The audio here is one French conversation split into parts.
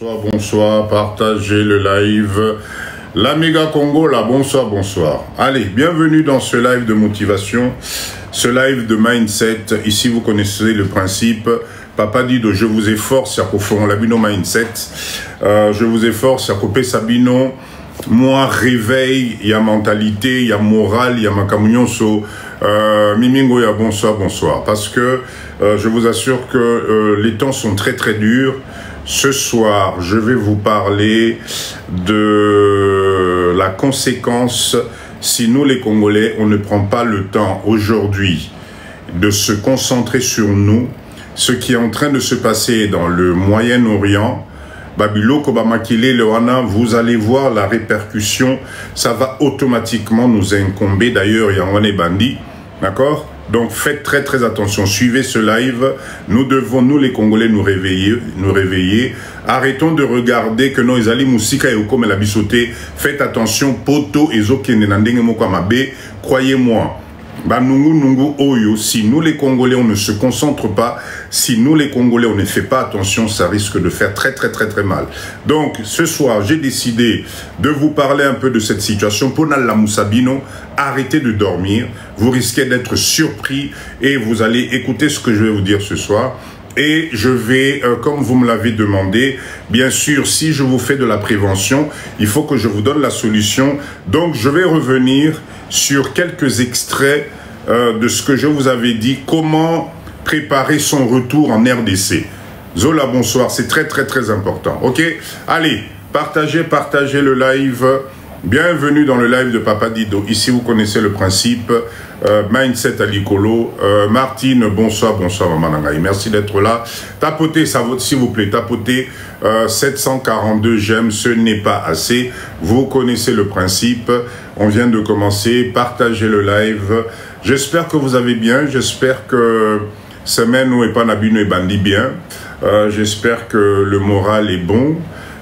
Bonsoir, bonsoir, partagez le live. La méga Congo, là, bonsoir, bonsoir. Allez, bienvenue dans ce live de motivation, ce live de mindset. Ici, vous connaissez le principe. Papa dit de je vous efforce, à faire labino mindset. Je vous efforce, à couper sabino. Moi, réveil, il y a mentalité, il y a morale, il y a makamunyonso. Mimingo, il y a bonsoir, bonsoir. Parce que je vous assure que les temps sont très, très durs. Ce soir, je vais vous parler de la conséquence si nous, les Congolais, on ne prend pas le temps aujourd'hui de se concentrer sur nous, ce qui est en train de se passer dans le Moyen-Orient. Babilo Kobamakile Lewana, vous allez voir la répercussion, ça va automatiquement nous incomber. D'ailleurs, il y a un bandit, d'accord? Donc faites très très attention, suivez ce live. Nous devons, nous les Congolais, nous réveiller. Arrêtons de regarder que nos Ezali Moussika et Okome la bisoté. Faites attention, poto et Zokene Nandenge Mokwamabe. Croyez-moi, Nungu Oyo, si nous les Congolais on ne se concentre pas, si nous les Congolais on ne fait pas attention, ça risque de faire très très très très mal. Donc ce soir j'ai décidé de vous parler un peu de cette situation. Pour Nalla Moussabino, arrêtez de dormir, vous risquez d'être surpris et vous allez écouter ce que je vais vous dire ce soir. Et je vais, comme vous me l'avez demandé, bien sûr, si je vous fais de la prévention, il faut que je vous donne la solution. Donc, je vais revenir sur quelques extraits de ce que je vous avais dit, comment préparer son retour en RDC. Zola, bonsoir, c'est très, très, très important. OK? Allez, partagez le live. Bienvenue dans le live de Papa Dido. Ici, vous connaissez le principe. Mindset à l'Icolo. Martine, bonsoir, bonsoir, Maman Nangaï. Merci d'être là. Tapotez, ça vaut, s'il vous plaît, tapotez 742 j'aime, ce n'est pas assez. Vous connaissez le principe. On vient de commencer. Partagez le live. J'espère que vous avez bien. J'espère que semaine où est pas Nabino et Bandi bien. J'espère que le moral est bon.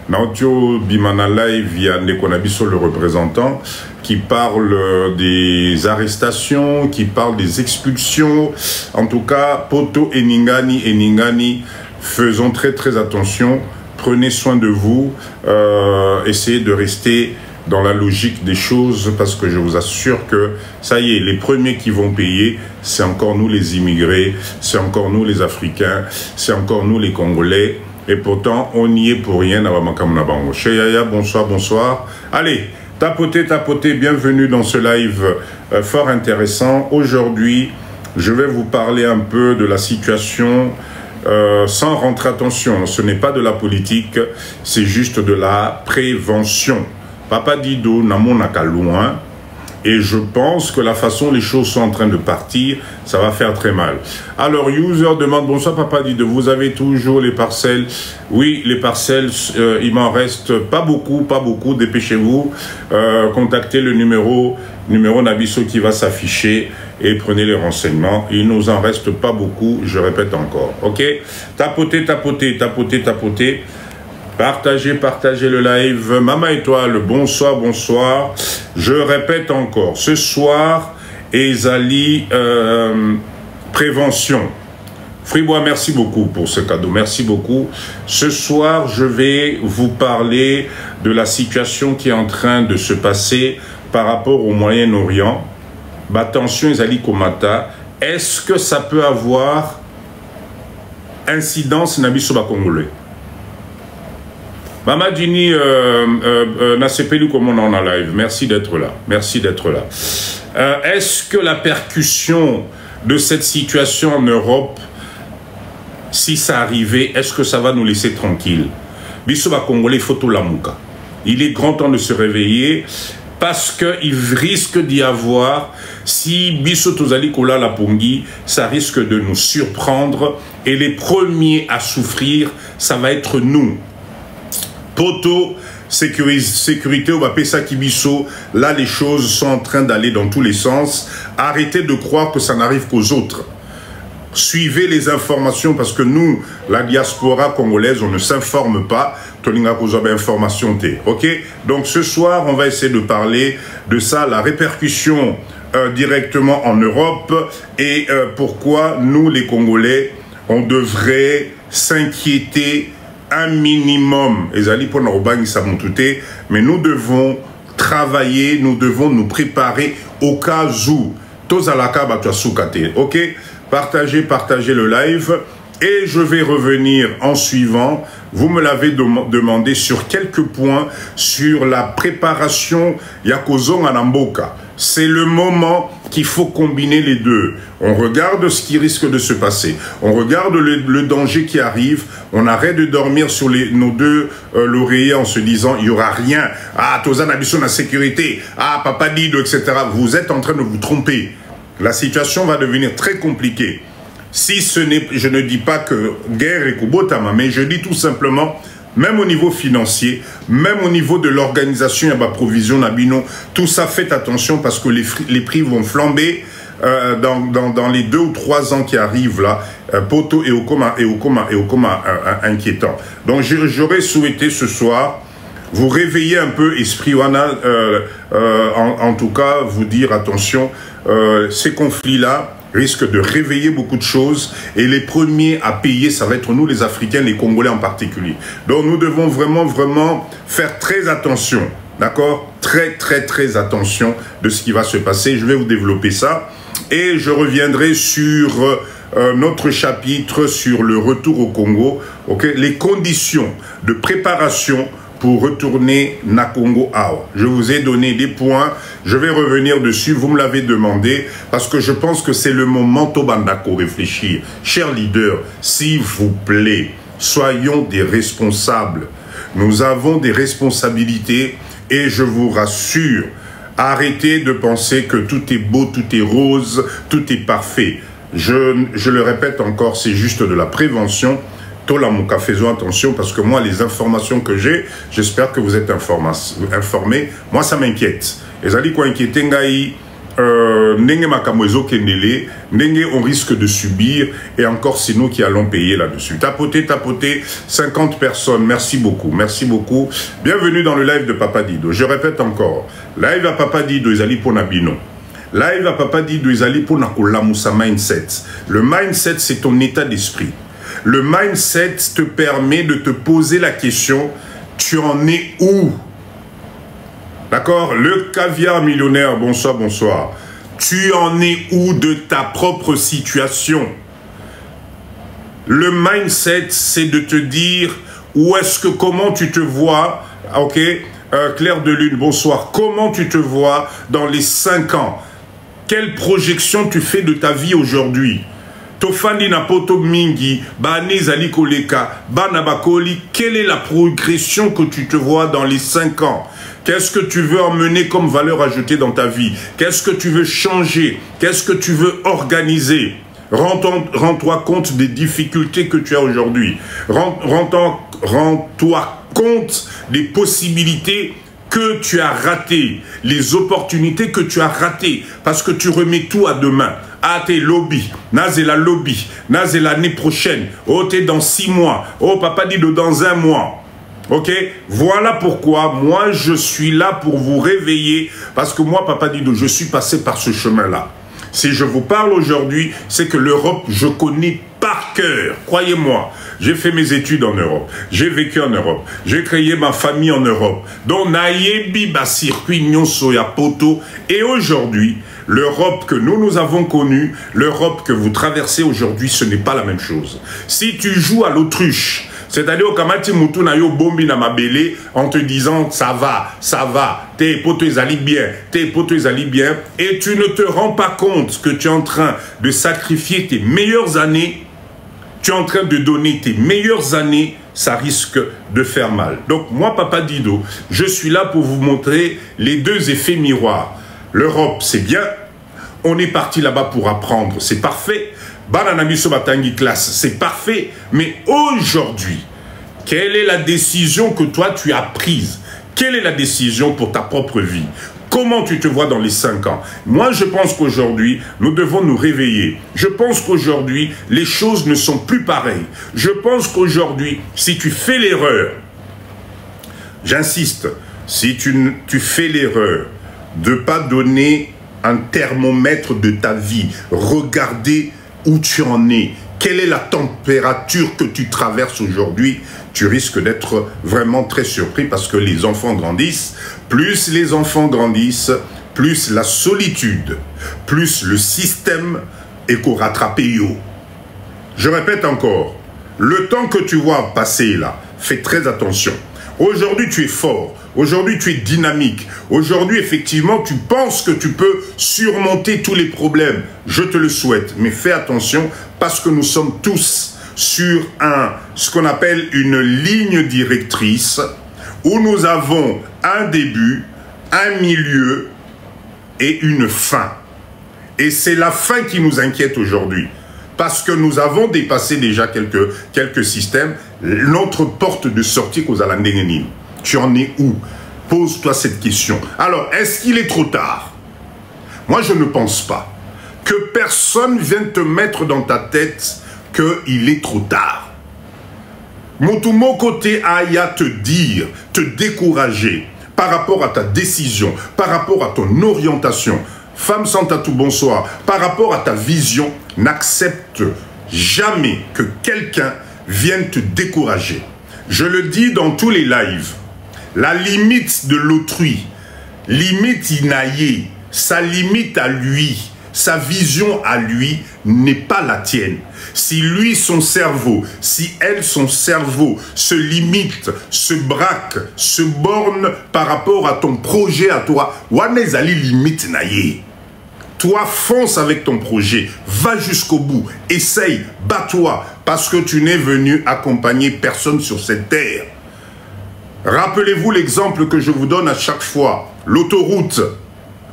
Nautio Bimana Live via Nekonabiso, le représentant, qui parle des arrestations, qui parle des expulsions. En tout cas, Poto et Ningani, faisons très très attention. Prenez soin de vous. Essayez de rester dans la logique des choses parce que je vous assure que ça y est, les premiers qui vont payer, c'est encore nous les immigrés, c'est encore nous les Africains, c'est encore nous les Congolais. Et pourtant, on n'y est pour rien. Chez Yaya, bonsoir, bonsoir. Allez, tapotez, bienvenue dans ce live fort intéressant. Aujourd'hui, je vais vous parler un peu de la situation sans rentrer, attention, ce n'est pas de la politique, c'est juste de la prévention. Papa Dido, namonaka loin. Et je pense que la façon les choses sont en train de partir, ça va faire très mal. Alors, user demande, bonsoir Papa Dido, vous avez toujours les parcelles? Oui, les parcelles, il m'en reste pas beaucoup, dépêchez-vous. Contactez le numéro Nabiso qui va s'afficher et prenez les renseignements. Il nous en reste pas beaucoup, je répète encore. Ok? Tapotez. Partagez le live. Maman Étoile, bonsoir, bonsoir. Je répète encore, ce soir, Ezali, prévention. Fribois, merci beaucoup pour ce cadeau, merci beaucoup. Ce soir, je vais vous parler de la situation qui est en train de se passer par rapport au Moyen-Orient. Attention, Ezali Komata, est-ce que ça peut avoir incidence Nabiso Congolais? Mama Dini, Nasepelu, comment on est en live. Merci d'être là. Merci d'être là. Est-ce que la percussion de cette situation en Europe, si ça arrivait, est-ce que ça va nous laisser tranquilles? Bisoba Congolais, photo Lamouka. Il est grand temps de se réveiller parce qu'il risque d'y avoir, si Biso Tozali Kola la Pongi, ça risque de nous surprendre et les premiers à souffrir, ça va être nous. Poto, sécurité, au Bapesa Kibiso, là les choses sont en train d'aller dans tous les sens. Arrêtez de croire que ça n'arrive qu'aux autres. Suivez les informations parce que nous, la diaspora congolaise, on ne s'informe pas. Ok? Donc ce soir, on va essayer de parler de ça, la répercussion directement en Europe et pourquoi nous, les Congolais, on devrait s'inquiéter un minimum, mais nous devons travailler, nous devons nous préparer au cas où. Ok? Partagez le live. Et je vais revenir en suivant. Vous me l'avez demandé sur quelques points sur la préparation Yakozong Anamboka. C'est le moment qu'il faut combiner les deux. On regarde ce qui risque de se passer. On regarde le danger qui arrive. On arrête de dormir sur nos deux l'oreiller en se disant il n'y aura rien. Ah, Tozan Abisso la sécurité. Ah, Papa Dido, etc. Vous êtes en train de vous tromper. La situation va devenir très compliquée. Si ce n'est, je ne dis pas que guerre est Kubotama, mais je dis tout simplement, même au niveau financier, même au niveau de l'organisation, il y a provision Nabino, tout ça, faites attention parce que les prix vont flamber dans les 2 ou 3 ans qui arrivent là, Poto et Okoma inquiétant. Donc j'aurais souhaité ce soir vous réveiller un peu, esprit Wana, en tout cas, vous dire attention, ces conflits-là risquent de réveiller beaucoup de choses et les premiers à payer, ça va être nous les Africains, les Congolais en particulier. Donc nous devons vraiment faire très attention, d'accord? Très attention de ce qui va se passer. Je vais vous développer ça et je reviendrai sur notre chapitre sur le retour au Congo, okay? Les conditions de préparation pour retourner na Congo Awa. Je vous ai donné des points, je vais revenir dessus, vous me l'avez demandé, parce que je pense que c'est le moment Tobandako réfléchir. Chers leaders, s'il vous plaît, soyons des responsables. Nous avons des responsabilités et je vous rassure, arrêtez de penser que tout est beau, tout est rose, tout est parfait. Je le répète encore, c'est juste de la prévention. Faisons attention parce que moi, les informations que j'ai, j'espère que vous êtes informés. Moi, ça m'inquiète. Et ça dit quoi inquiéter ngai on risque de subir et encore c'est nous qui allons payer là-dessus. Tapoter, 50 personnes. Merci beaucoup. Bienvenue dans le live de Papa Dido. Je répète encore. Live à Papa Dido, ils allaient pour Nabino. Live à Papa Dido, ils allaient pour Nakolamusa mindset. Le mindset, c'est ton état d'esprit. Le mindset te permet de te poser la question, tu en es où? D'accord? Le caviar millionnaire, bonsoir. Tu en es où de ta propre situation? Le mindset, c'est de te dire, comment tu te vois, ok? Claire de Lune, bonsoir. Comment tu te vois dans les 5 ans? Quelle projection tu fais de ta vie aujourd'hui? Tofandi na poto mingi, bani zali koleka, banabakoli, quelle est la progression que tu te vois dans les 5 ans? Qu'est-ce que tu veux emmener comme valeur ajoutée dans ta vie? Qu'est-ce que tu veux changer? Qu'est-ce que tu veux organiser? Rends-toi compte des difficultés que tu as aujourd'hui. Rends-toi compte des possibilités que tu as ratées, les opportunités que tu as ratées, parce que tu remets tout à demain. Ah, t'es lobby, nazé la lobby, nazé l'année prochaine, oh, t'es dans 6 mois, oh, Papa Dido dans 1 mois. Ok? Voilà pourquoi moi, je suis là pour vous réveiller, parce que moi, Papa Dido, je suis passé par ce chemin-là. Si je vous parle aujourd'hui, c'est que l'Europe, je connais par cœur, croyez-moi. J'ai fait mes études en Europe, j'ai vécu en Europe, j'ai créé ma famille en Europe. Donc, naïebi ba circuit nyonso ya poto. Et aujourd'hui, l'Europe que nous avons connue, l'Europe que vous traversez aujourd'hui, ce n'est pas la même chose. Si tu joues à l'autruche, c'est-à-dire au Kamati Moutou na yo bombi na mabele en te disant ça va, tes potes allient bien, et tu ne te rends pas compte que tu es en train de sacrifier tes meilleures années, tu es en train de donner tes meilleures années, ça risque de faire mal. Donc moi, Papa Dido, je suis là pour vous montrer les 2 effets miroirs. L'Europe, c'est bien, on est parti là-bas pour apprendre, c'est parfait. Bananabiso Batangi classe, c'est parfait. Mais aujourd'hui, quelle est la décision que toi tu as prise? Quelle est la décision pour ta propre vie? Comment tu te vois dans les 5 ans? Moi, je pense qu'aujourd'hui, nous devons nous réveiller. Je pense qu'aujourd'hui, les choses ne sont plus pareilles. Je pense qu'aujourd'hui, si tu fais l'erreur, j'insiste, si tu fais l'erreur de ne pas donner un thermomètre de ta vie, regardez où tu en es, quelle est la température que tu traverses aujourd'hui, tu risques d'être vraiment très surpris parce que les enfants grandissent. Plus les enfants grandissent, plus la solitude, plus le système est qu'au rattrapé. Je répète encore, le temps que tu vois passer là, fais très attention. Aujourd'hui, tu es fort. Aujourd'hui, tu es dynamique. Aujourd'hui, effectivement, tu penses que tu peux surmonter tous les problèmes. Je te le souhaite. Mais fais attention parce que nous sommes tous sur ce qu'on appelle une ligne directrice où nous avons un début, un milieu et une fin. Et c'est la fin qui nous inquiète aujourd'hui. Parce que nous avons dépassé déjà quelques systèmes. Notre porte de sortie qu'aux Alandénénim. Tu en es où? Pose-toi cette question. Alors, est-ce qu'il est trop tard? Moi, je ne pense pas. Que personne vienne te mettre dans ta tête qu'il est trop tard. Mon côté aïe à te dire, te décourager par rapport à ta décision, par rapport à ton orientation. Femme sans tatou, bonsoir. Par rapport à ta vision, n'accepte jamais que quelqu'un vienne te décourager. Je le dis dans tous les lives. La limite de l'autrui, limite inaïe, sa limite à lui, sa vision à lui n'est pas la tienne. Si lui, son cerveau, si elle, son cerveau, se limite, se braque, se borne par rapport à ton projet à toi, wanezali limite naïe. Toi, fonce avec ton projet, va jusqu'au bout, essaye, bats-toi, parce que tu n'es venu accompagner personne sur cette terre. Rappelez-vous l'exemple que je vous donne à chaque fois, l'autoroute.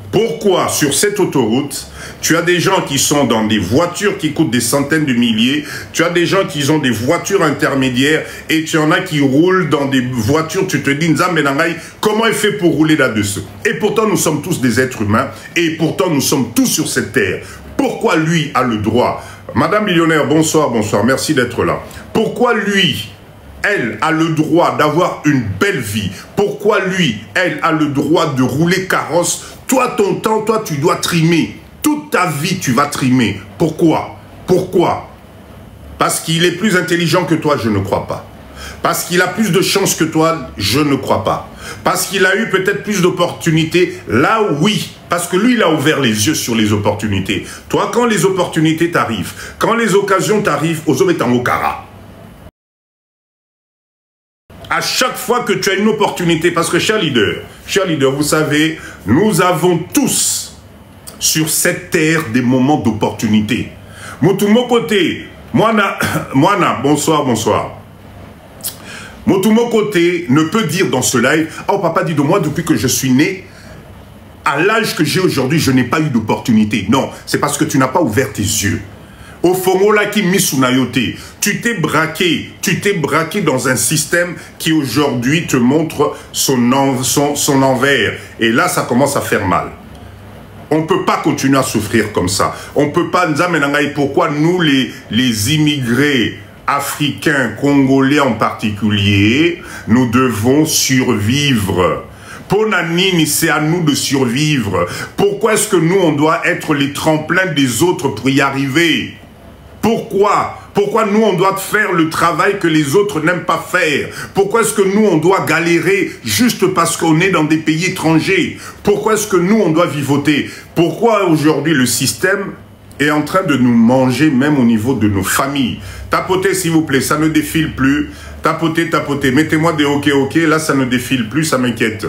Pourquoi sur cette autoroute, tu as des gens qui sont dans des voitures qui coûtent des centaines de milliers, tu as des gens qui ont des voitures intermédiaires et tu en as qui roulent dans des voitures, tu te dis, comment il fait pour rouler là-dessus? Et pourtant, nous sommes tous des êtres humains et pourtant, nous sommes tous sur cette terre. Pourquoi lui a le droit? Madame Millionnaire, bonsoir, bonsoir, merci d'être là. Pourquoi lui, elle a le droit d'avoir une belle vie? Pourquoi lui, elle a le droit de rouler carrosse? Toi, ton temps, toi, tu dois trimer. Toute ta vie, tu vas trimer. Pourquoi? Pourquoi? Parce qu'il est plus intelligent que toi, je ne crois pas. Parce qu'il a plus de chance que toi, je ne crois pas. Parce qu'il a eu peut-être plus d'opportunités, là oui. Parce que lui, il a ouvert les yeux sur les opportunités. Toi, quand les opportunités t'arrivent, quand les occasions t'arrivent, aux hommes est en okara. À chaque fois que tu as une opportunité, parce que cher leader, vous savez, nous avons tous sur cette terre des moments d'opportunité. Mon côté, moi, bonsoir, bonsoir. Mon côté ne peut dire dans ce live, oh papa dit de moi depuis que je suis né, à l'âge que j'ai aujourd'hui, je n'ai pas eu d'opportunité. Non, c'est parce que tu n'as pas ouvert tes yeux. Au Fongola qui misunayote, tu t'es braqué dans un système qui aujourd'hui te montre son envers. Et là, ça commence à faire mal. On ne peut pas continuer à souffrir comme ça. On ne peut pas, pourquoi nous, les immigrés africains, congolais en particulier, nous devons survivre. Ponanini, c'est à nous de survivre. Pourquoi est-ce que nous, on doit être les tremplins des autres pour y arriver? Pourquoi? Pourquoi nous, on doit faire le travail que les autres n'aiment pas faire? Pourquoi est-ce que nous, on doit galérer juste parce qu'on est dans des pays étrangers? Pourquoi est-ce que nous, on doit vivoter? Pourquoi aujourd'hui le système est en train de nous manger même au niveau de nos familles? Tapotez, s'il vous plaît, ça ne défile plus. Tapotez, tapotez. Mettez-moi des ok, ok. Là, ça ne défile plus, ça m'inquiète.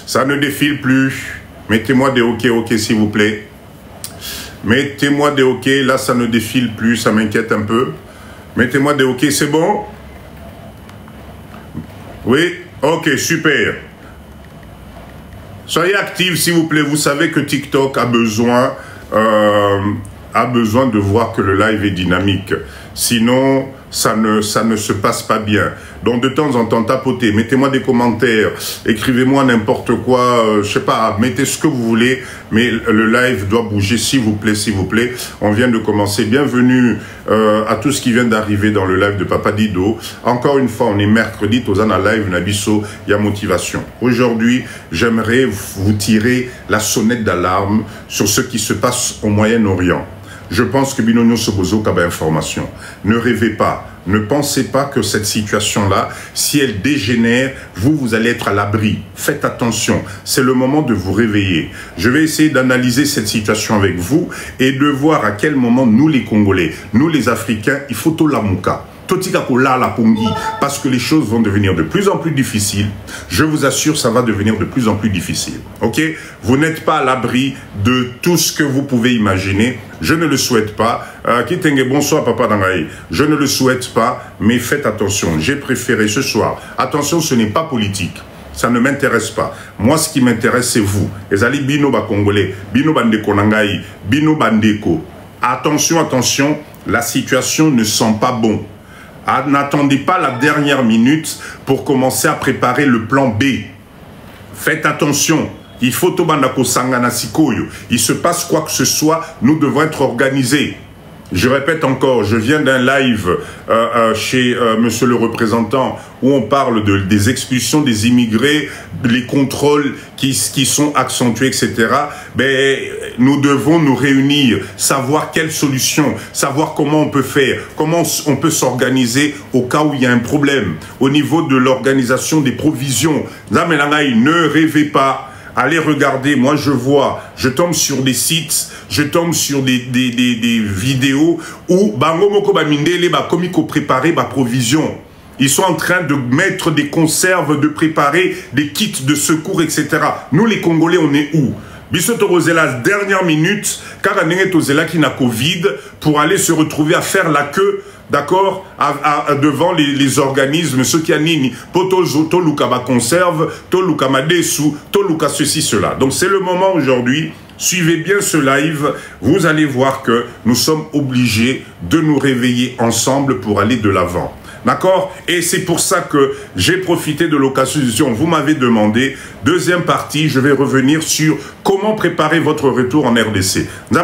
Ça ne défile plus. Mettez-moi des ok, ok, s'il vous plaît. Mettez-moi des ok. Là, ça ne défile plus, ça m'inquiète un peu. Mettez-moi des ok, c'est bon? Oui? Ok, super. Soyez actifs, s'il vous plaît. Vous savez que TikTok a besoin de voir que le live est dynamique. Sinon, ça ne se passe pas bien. Donc, de temps en temps, tapotez, mettez-moi des commentaires, écrivez-moi n'importe quoi, je sais pas, mettez ce que vous voulez, mais le live doit bouger, s'il vous plaît, s'il vous plaît. On vient de commencer. Bienvenue à tous qui viennent d'arriver dans le live de Papa Dido. Encore une fois, on est mercredi, Tozana Live, Nabiso, il y a motivation. Aujourd'hui, j'aimerais vous tirer la sonnette d'alarme sur ce qui se passe au Moyen-Orient. je pense que Binonio Sobozo Kaba information. Ne rêvez pas, ne pensez pas que cette situation-là, si elle dégénère, vous allez être à l'abri. Faites attention, c'est le moment de vous réveiller. Je vais essayer d'analyser cette situation avec vous et de voir à quel moment nous les Congolais, nous les Africains, il faut tout l'amouka. Parce que les choses vont devenir de plus en plus difficiles. Je vous assure, ça va devenir de plus en plus difficile. Ok? Vous n'êtes pas à l'abri de tout ce que vous pouvez imaginer. Je ne le souhaite pas. Kitenge, bonsoir Papa Dangaï. Je ne le souhaite pas, mais faites attention. J'ai préféré ce soir. Attention, ce n'est pas politique. Ça ne m'intéresse pas. Moi, ce qui m'intéresse, c'est vous. Ezali bino ba Congolais, bino bandeko nangaï, bino bandeko. Attention, attention, la situation ne sent pas bon. N'attendez pas la dernière minute pour commencer à préparer le plan B. Faites attention. Il faut Tobandako Sangana Sikoyo. Il se passe quoi que ce soit, nous devons être organisés. Je répète encore, je viens d'un live chez monsieur le représentant où on parle des expulsions des immigrés, les contrôles qui sont accentués, etc. Ben, nous devons nous réunir, savoir quelle solution, savoir comment on peut faire, comment on peut s'organiser au cas où il y a un problème. Au niveau de l'organisation des provisions, ne rêvez pas. Allez regarder, moi je vois, je tombe sur des sites, je tombe sur des vidéos où Bango Moko Bamindele ba komiko préparer ba provision. Ils sont en train de mettre des conserves, de préparer des kits de secours, etc. Nous les Congolais, on est où? Bisoto Rosela, dernière minute, car Tozela qui n'a Covid, pour aller se retrouver à faire la queue, d'accord, devant les organismes, ceux qui animent, to luka ba conserve, to luka madesu, to luka ceci, cela. Donc c'est le moment aujourd'hui, suivez bien ce live, vous allez voir que nous sommes obligés de nous réveiller ensemble pour aller de l'avant. D'accord? Et c'est pour ça que j'ai profité de l'occasion. Vous m'avez demandé, deuxième partie, je vais revenir sur comment préparer votre retour en RDC. Vous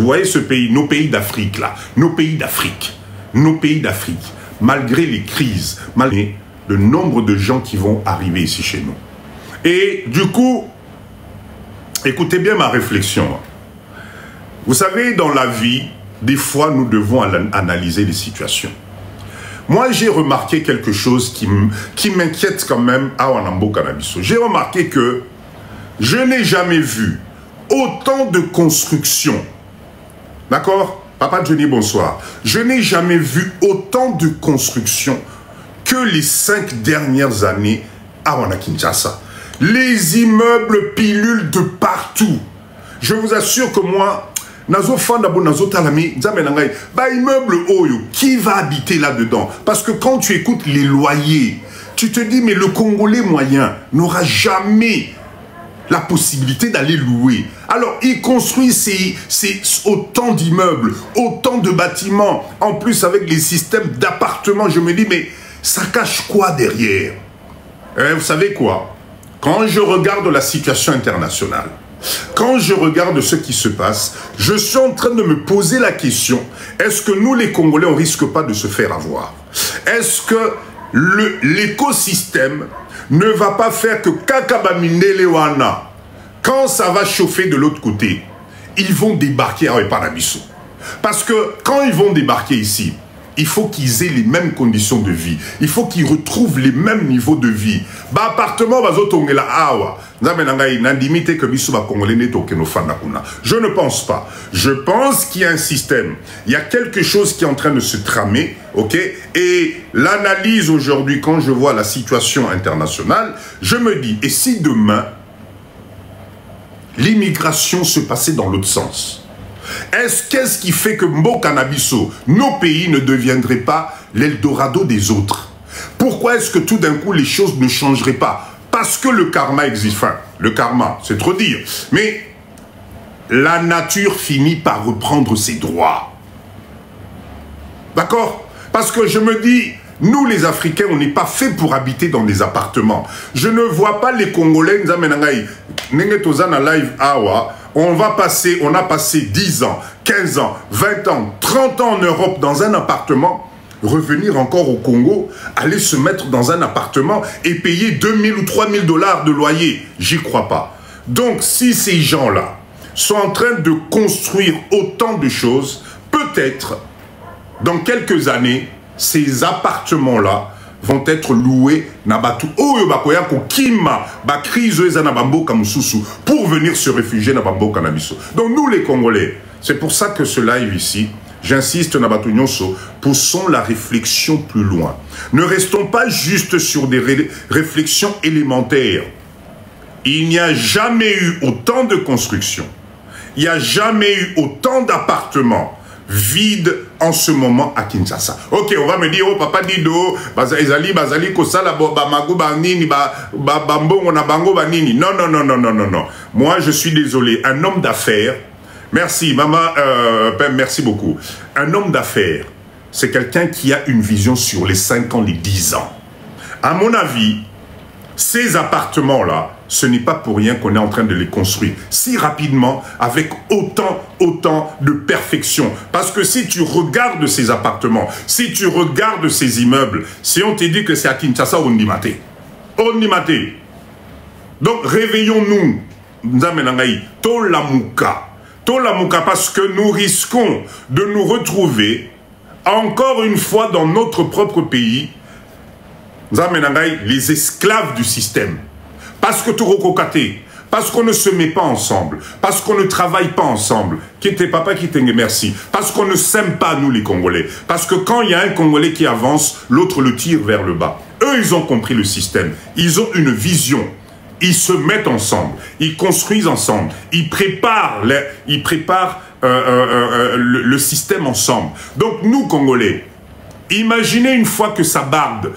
voyez ce pays, nos pays d'Afrique là, nos pays d'Afrique, malgré les crises, malgré le nombre de gens qui vont arriver ici chez nous. Et du coup, écoutez bien ma réflexion. Vous savez, dans la vie, des fois, nous devons analyser les situations. Moi, j'ai remarqué quelque chose qui m'inquiète quand même à Wanambo Canabiso. J'ai remarqué que je n'ai jamais vu autant de constructions. D'accord? Papa Johnny, bonsoir. Je n'ai jamais vu autant de constructions que les 5 dernières années à Wanakinshasa. Les immeubles pilules de partout. Je vous assure que moi, immeuble Oyo, qui va habiter là-dedans? Parce que quand tu écoutes les loyers, tu te dis, mais le Congolais moyen n'aura jamais la possibilité d'aller louer. Alors, il construit autant d'immeubles, autant de bâtiments, en plus avec les systèmes d'appartements. Je me dis, mais ça cache quoi derrière? Vous savez quoi? Quand je regarde la situation internationale, quand je regarde ce qui se passe, je suis en train de me poser la question, est-ce que nous les Congolais, on ne risque pas de se faire avoir? Est-ce que l'écosystème ne va pas faire que Kakabamindelewana, quand ça va chauffer de l'autre côté, ils vont débarquer à Epanabiso? Parce que quand ils vont débarquer ici, il faut qu'ils aient les mêmes conditions de vie. Il faut qu'ils retrouvent les mêmes niveaux de vie. Bah appartement bazotongela awa. Je ne pense pas. Je pense qu'il y a un système. Il y a quelque chose qui est en train de se tramer, ok? Et l'analyse aujourd'hui, quand je vois la situation internationale, je me dis, et si demain, l'immigration se passait dans l'autre sens? Qu'est-ce qui fait que Mbokanabiso, nos pays, ne deviendraient pas l'Eldorado des autres? Pourquoi est-ce que tout d'un coup les choses ne changeraient pas? Parce que le karma existe. Enfin, le karma, c'est trop dire. Mais la nature finit par reprendre ses droits. D'accord? Parce que je me dis, nous les Africains, on n'est pas fait pour habiter dans des appartements. Je ne vois pas les Congolais, on a passé 10 ans, 15 ans, 20 ans, 30 ans en Europe dans un appartement, revenir encore au Congo, aller se mettre dans un appartement et payer 2000 ou 3000 $ de loyer. J'y crois pas. Donc, si ces gens-là sont en train de construire autant de choses, peut-être, dans quelques années, ces appartements-là vont être loués pour venir se réfugier dans Bamboka Nabiso. Donc nous les Congolais, c'est pour ça que ce live ici, j'insiste, poussons la réflexion plus loin. Ne restons pas juste sur des réflexions élémentaires. Il n'y a jamais eu autant de constructions. Il n'y a jamais eu autant d'appartements vides en ce moment à Kinshasa. Ok, on va me dire, oh papa Dido, bazali kosala bamago banini, bambo on a bango banini. Non, non, non, non, non, non, non. Moi, je suis désolé. Un homme d'affaires, merci, maman, merci beaucoup. Un homme d'affaires, c'est quelqu'un qui a une vision sur les 5 ans, les 10 ans. À mon avis, ces appartements-là, ce n'est pas pour rien qu'on est en train de les construire si rapidement, avec autant de perfection. Parce que si tu regardes ces appartements, si tu regardes ces immeubles, si on te dit que c'est à Kinshasa, on dit maté. On dit maté. Donc réveillons-nous, Nzamenangaï, Tolamuka. Tolamuka, parce que nous risquons de nous retrouver encore une fois dans notre propre pays, les esclaves du système. Parce que tout recocaté, parce qu'on ne se met pas ensemble, parce qu'on ne travaille pas ensemble. Qui était papa qui t'aime, merci. Parce qu'on ne s'aime pas, nous les Congolais. Parce que quand il y a un Congolais qui avance, l'autre le tire vers le bas. Eux, ils ont compris le système. Ils ont une vision. Ils se mettent ensemble. Ils construisent ensemble. Ils préparent le système ensemble. Donc nous, Congolais, imaginez une fois que ça barde.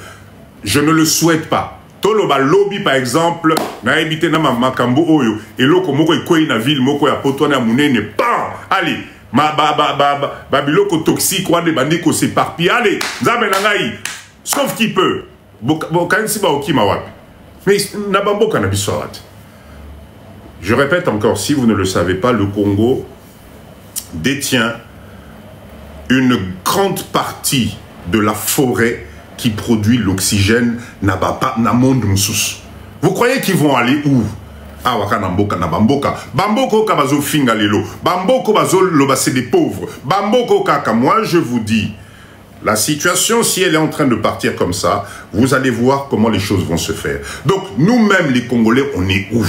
Je ne le souhaite pas. Toloba lobby par exemple, na ebité na makambo oyo, et loko moko ekoyi na ville moko ya potone ya munene, bam! Allez, biloko toxique, wade bandiko s'éparpille, allez, nzambe nangai, sauf qui peut. Bokansi ba okima wapi. Mais na bamboka na biso wapi. Je répète encore, si vous ne le savez pas, le Congo détient une grande partie de la forêt qui produit l'oxygène na monde moussous. Vous croyez qu'ils vont aller où? Ah, waka na mboka na bamboka. Bamboko ka bazo finga lelo. Bamboko bazo loba c'est des pauvres. Bamboko kaka. Moi, je vous dis, la situation, si elle est en train de partir comme ça, vous allez voir comment les choses vont se faire. Donc, nous-mêmes, les Congolais, on est où?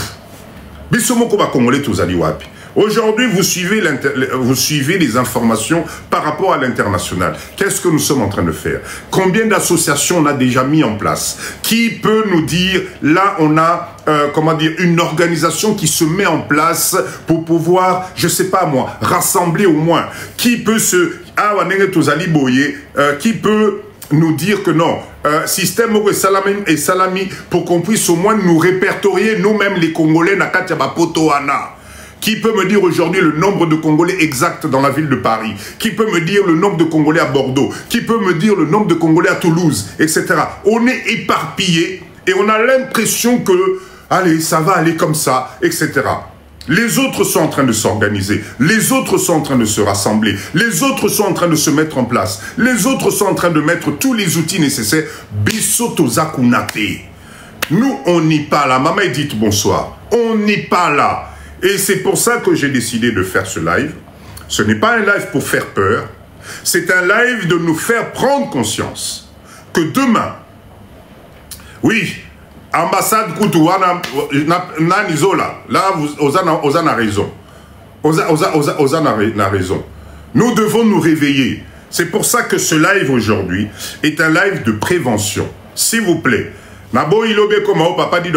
Bisomoko ba Congolais tous ali wapi. Aujourd'hui, vous suivez les informations par rapport à l'international. Qu'est-ce que nous sommes en train de faire? Combien d'associations on a déjà mis en place? Qui peut nous dire, là on a, comment dire, une organisation qui se met en place pour pouvoir, je sais pas moi, rassembler au moins. Qui peut qui peut nous dire que non, système et salami, pour qu'on puisse au moins nous répertorier nous-mêmes les Congolais na Katiaba Potoana. Qui peut me dire aujourd'hui le nombre de Congolais exact dans la ville de Paris? Qui peut me dire le nombre de Congolais à Bordeaux? Qui peut me dire le nombre de Congolais à Toulouse? Etc. On est éparpillés et on a l'impression que, allez, ça va aller comme ça, etc. Les autres sont en train de s'organiser. Les autres sont en train de se rassembler. Les autres sont en train de se mettre en place. Les autres sont en train de mettre tous les outils nécessaires. Bisoto Zakunate. Nous, on n'est pas là. Maman, dites bonsoir. On n'est pas là. Et c'est pour ça que j'ai décidé de faire ce live. Ce n'est pas un live pour faire peur. C'est un live de nous faire prendre conscience que demain, oui, ambassade Koutouana, Nanizola, là, vous avez raison. Vous avez raison. Nous devons nous réveiller. C'est pour ça que ce live aujourd'hui est un live de prévention. S'il vous plaît. Nabo ilobe comme oh papa dit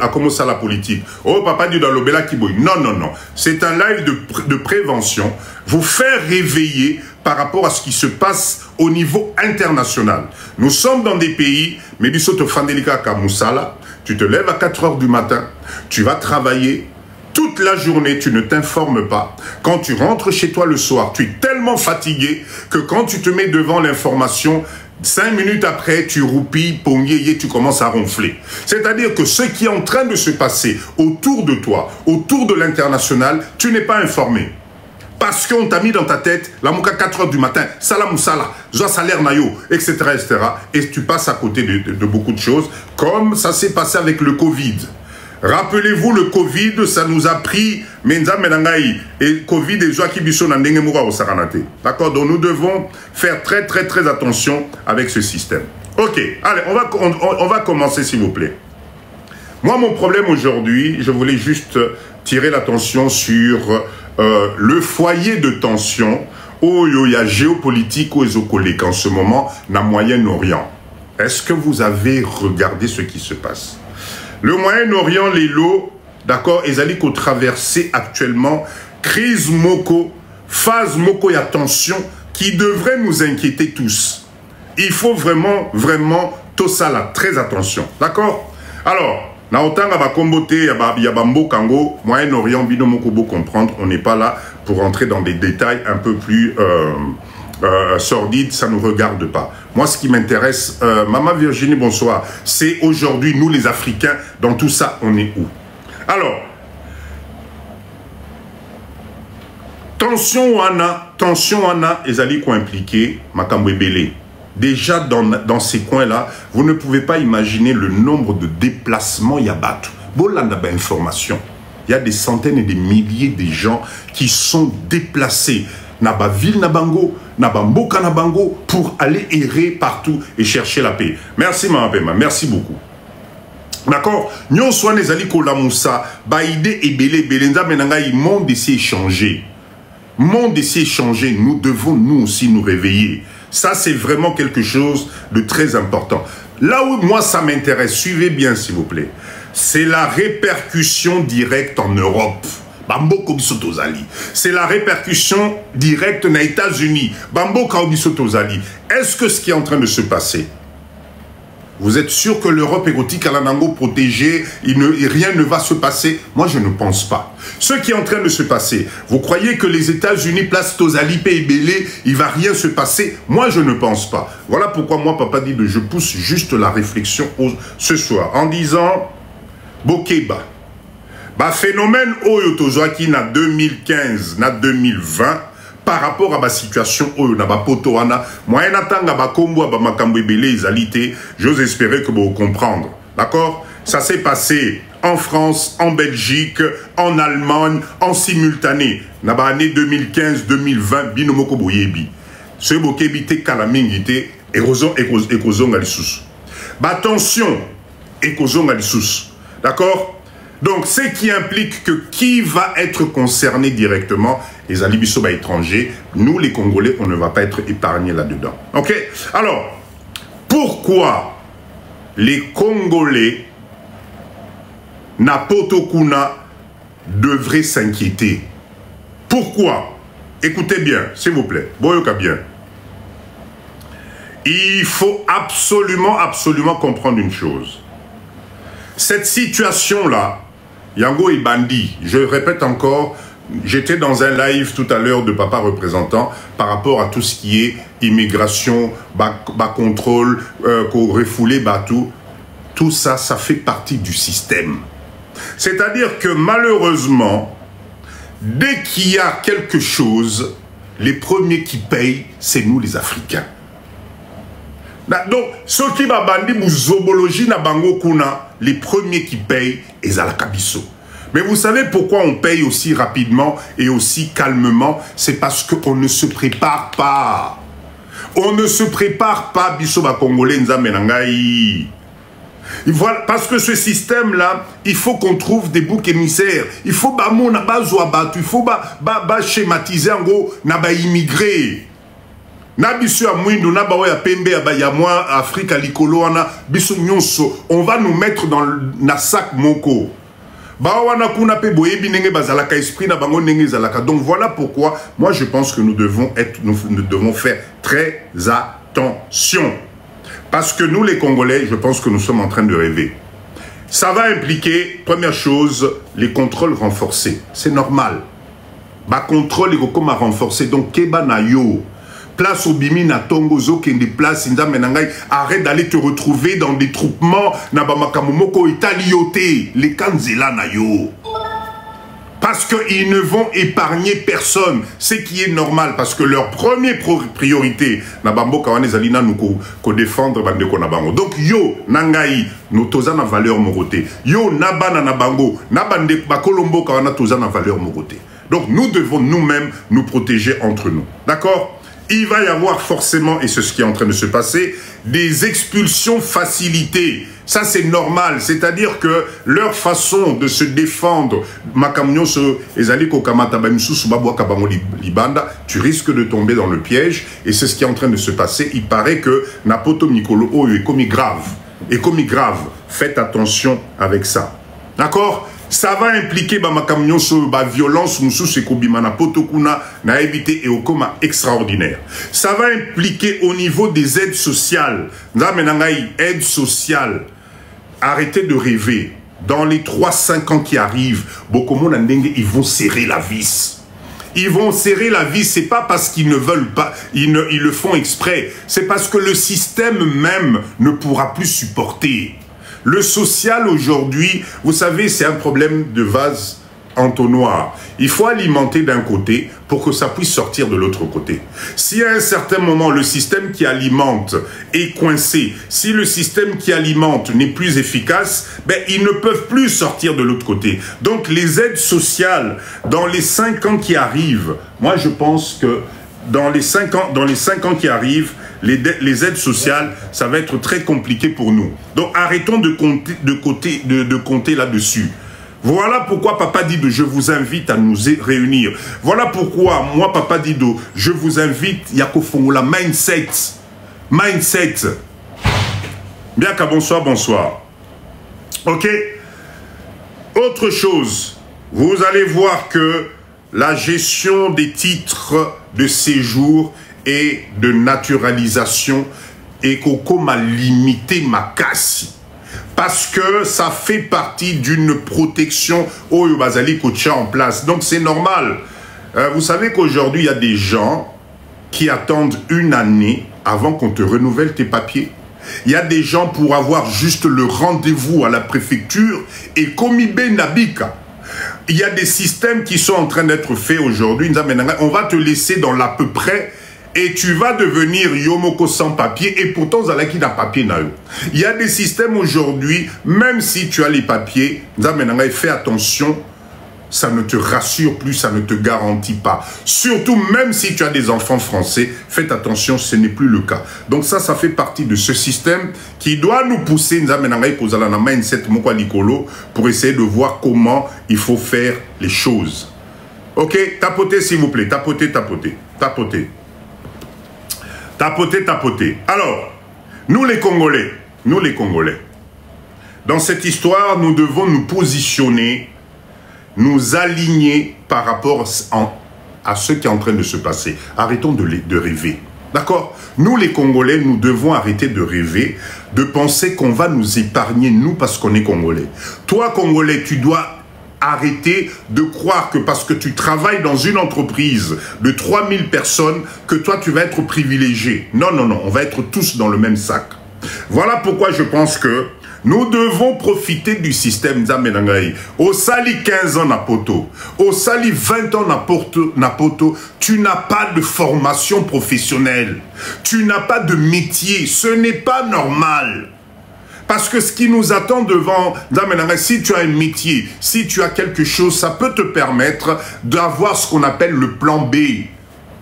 à commencer la politique. Oh papa dit dans l'obéla qui bouille. Non, non, non. C'est un live de prévention. Vous faire réveiller par rapport à ce qui se passe au niveau international. Nous sommes dans des pays, mais du soto fandelika kamoussala. Tu te lèves à 4 h du matin. Tu vas travailler. Toute la journée, tu ne t'informes pas. Quand tu rentres chez toi le soir, tu es tellement fatigué que quand tu te mets devant l'information, 5 minutes après, tu roupilles, pongé, tu commences à ronfler. C'est-à-dire que ce qui est en train de se passer autour de toi, autour de l'international, tu n'es pas informé. Parce qu'on t'a mis dans ta tête, la mouka 4 h du matin, salam sala, zoa salaire nayo, etc., etc. Et tu passes à côté de beaucoup de choses, comme ça s'est passé avec le Covid. Rappelez-vous, le Covid, ça nous a pris, et Covid et Joaquin Bisson n'en déngemoura au Saranate. D'accord? Donc nous devons faire très attention avec ce système. Ok, allez, on va commencer s'il vous plaît. Moi, mon problème aujourd'hui, je voulais juste tirer l'attention sur le foyer de tension où il y a géopolitique ou économique en ce moment dans le Moyen-Orient. Est-ce que vous avez regardé ce qui se passe? Le Moyen-Orient, les lots, d'accord, ils allaient traverser actuellement crise moko, phase moko et attention qui devrait nous inquiéter tous. Il faut vraiment tout ça là, très attention, d'accord? Alors, na otanga ba kombote ya bambo kango Moyen-Orient bino moko bo comprendre, on n'est pas là pour rentrer dans des détails un peu plus sordides, ça ne nous regarde pas. Moi, ce qui m'intéresse, Maman Virginie, bonsoir, c'est aujourd'hui, nous les Africains, dans tout ça, on est où? Alors, tension wana, ezali ko impliqué makambo ebele. Déjà, dans ces coins-là, vous ne pouvez pas imaginer le nombre de déplacements yabat. Bolanda ba information. Il y a des centaines et des milliers de gens qui sont déplacés. Naba ville nabango, naba mboka nabango, pour aller errer partout et chercher la paix. Merci Maman Pema, merci beaucoup. D'accord? Nyon soit les ali kolamoussa, ba idée et belé belenza menanga il monde d'essayer changer. Monde d'essayer changer, nous devons nous aussi nous réveiller. Ça, c'est vraiment quelque chose de très important. Là où moi, ça m'intéresse, suivez bien, s'il vous plaît, c'est la répercussion directe en Europe. C'est la répercussion directe aux États-Unis. Est-ce que ce qui est en train de se passer, vous êtes sûr que l'Europe érotique à la Nango protégée, rien ne va se passer? Moi, je ne pense pas. Ce qui est en train de se passer, vous croyez que les États-Unis placent Tozali et Belé, il ne va rien se passer? Moi, je ne pense pas. Voilà pourquoi moi, papa dit je pousse juste la réflexion ce soir en disant Bokeba. Bah, phénomène Oyo Tozaki na 2015, na 2020, par rapport à ma situation, j'ose espérer que vous comprendre. D'accord? Ça s'est passé en France, en Belgique, en Allemagne, en simultané. Dans l'année 2015-2020, binomoko boyebi. Ce bokebi te kalamingite, érosion alisous. Bah, attention, érosion alisous. D'accord? Donc, ce qui implique que qui va être concerné directement, les alibisoba étrangers, nous les Congolais, on ne va pas être épargnés là-dedans. Ok? Alors, pourquoi les Congolais, Napotokuna, devraient s'inquiéter? Pourquoi? Écoutez bien, s'il vous plaît. Boyoka bien. Il faut absolument comprendre une chose. Cette situation-là, Yango et Bandi, je répète encore, j'étais dans un live tout à l'heure de Papa Représentant par rapport à tout ce qui est immigration, contrôle, refoulé, tout ça, ça fait partie du système. C'est-à-dire que malheureusement, dès qu'il y a quelque chose, les premiers qui payent, c'est nous les Africains. Donc, ceux qui va bandi zoologie na bango kuna, les premiers qui payent, ils à la kabiso. Mais vous savez pourquoi on paye aussi rapidement et aussi calmement? C'est parce qu'on ne se prépare pas. On ne se prépare pas, biso ba congolais nzamenangai. Voilà, parce que ce système-là, il faut qu'on trouve des boucs émissaires. Il faut il faut schématiser en gros, na ba immigré. On va nous mettre dans le sac moko. Donc voilà pourquoi moi je pense que nous devons faire très attention. Parce que nous les Congolais, je pense que nous sommes en train de rêver. Ça va impliquer, première chose, les contrôles renforcés. C'est normal. Contrôle et comment renforcer. Donc keba na yo. Place au bimi na tongozo qui est des places arrête d'aller te retrouver dans des troupements na bamakamomoko italioté les kanzela na yo. Parce qu'ils ne vont épargner personne, ce qui est normal, parce que leur première priorité, na bambo kawane zalina nous ko défendre bande ko na bango. Donc yo nangai no toza na valeur moroté. Yo nabana na bango, na bande ba kolombo kawana toza na valeur moroté. Donc nous devons nous-mêmes nous protéger entre nous. D'accord? Il va y avoir forcément, et c'est ce qui est en train de se passer, des expulsions facilitées. Ça, c'est normal. C'est-à-dire que leur façon de se défendre, tu risques de tomber dans le piège. Et c'est ce qui est en train de se passer. Il paraît que Napoto Mikolo est commis grave. Et commis grave. Faites attention avec ça. D'accord? Ça va impliquer la violence, na éviter et au coma extraordinaire. Ça va impliquer au niveau des aides sociales. Aide sociale. Arrêtez de rêver. Dans les 3-5 ans qui arrivent, beaucoup de monde ils vont serrer la vis. Ils vont serrer la vis, c'est pas parce qu'ils ne veulent pas, ils le font exprès. C'est parce que le système même ne pourra plus supporter. Le social aujourd'hui, vous savez, c'est un problème de vase entonnoir. Il faut alimenter d'un côté pour que ça puisse sortir de l'autre côté. Si à un certain moment, le système qui alimente est coincé, si le système qui alimente n'est plus efficace, ben, ils ne peuvent plus sortir de l'autre côté. Donc les aides sociales, dans les 5 ans qui arrivent, moi je pense que dans les 5 ans qui arrivent, les aides sociales, ça va être très compliqué pour nous. Donc arrêtons de compter là-dessus. Voilà pourquoi Papa Dido, je vous invite à nous réunir. Voilà pourquoi moi, Papa Dido, je vous invite, Yakofongola, mindset. Mindset. Bien qu'à bonsoir, bonsoir. Ok? Autre chose, vous allez voir que la gestion des titres de séjour et de naturalisation et qu'on a limité ma casse. Parce que ça fait partie d'une protection au Bazali Kocha en place. Donc c'est normal. Vous savez qu'aujourd'hui, il y a des gens qui attendent 1 année avant qu'on te renouvelle tes papiers. Il y a des gens pour avoir juste le rendez-vous à la préfecture et Komibe Nabika. Il y a des systèmes qui sont en train d'être faits aujourd'hui. On va te laisser dans l'à peu près et tu vas devenir Yomoko sans papier et pourtant Zalaki n'a papier. Il y a des systèmes aujourd'hui, même si tu as les papiers, fais attention, ça ne te rassure plus, ça ne te garantit pas. Surtout même si tu as des enfants français, faites attention, ce n'est plus le cas. Donc ça fait partie de ce système qui doit nous pousser pour essayer de voir comment il faut faire les choses. Ok, tapotez s'il vous plaît, tapotez, tapotez, tapotez. Tapoter, tapoter. Alors, nous les Congolais, dans cette histoire, nous devons nous positionner, nous aligner par rapport à ce qui est en train de se passer. Arrêtons de rêver. D'accord? Nous les Congolais, nous devons arrêter de rêver, de penser qu'on va nous épargner, nous, parce qu'on est Congolais. Toi, Congolais, tu dois arrêter de croire que parce que tu travailles dans une entreprise de 3000 personnes, que toi tu vas être privilégié. Non, non, non, on va être tous dans le même sac. Voilà pourquoi je pense que nous devons profiter du système Zamenangaï. Au Sali 15 ans na poto, au Sali 20 ans na poto, tu n'as pas de formation professionnelle. Tu n'as pas de métier. Ce n'est pas normal. Parce que ce qui nous attend devant, si tu as un métier, si tu as quelque chose, ça peut te permettre d'avoir ce qu'on appelle le plan B.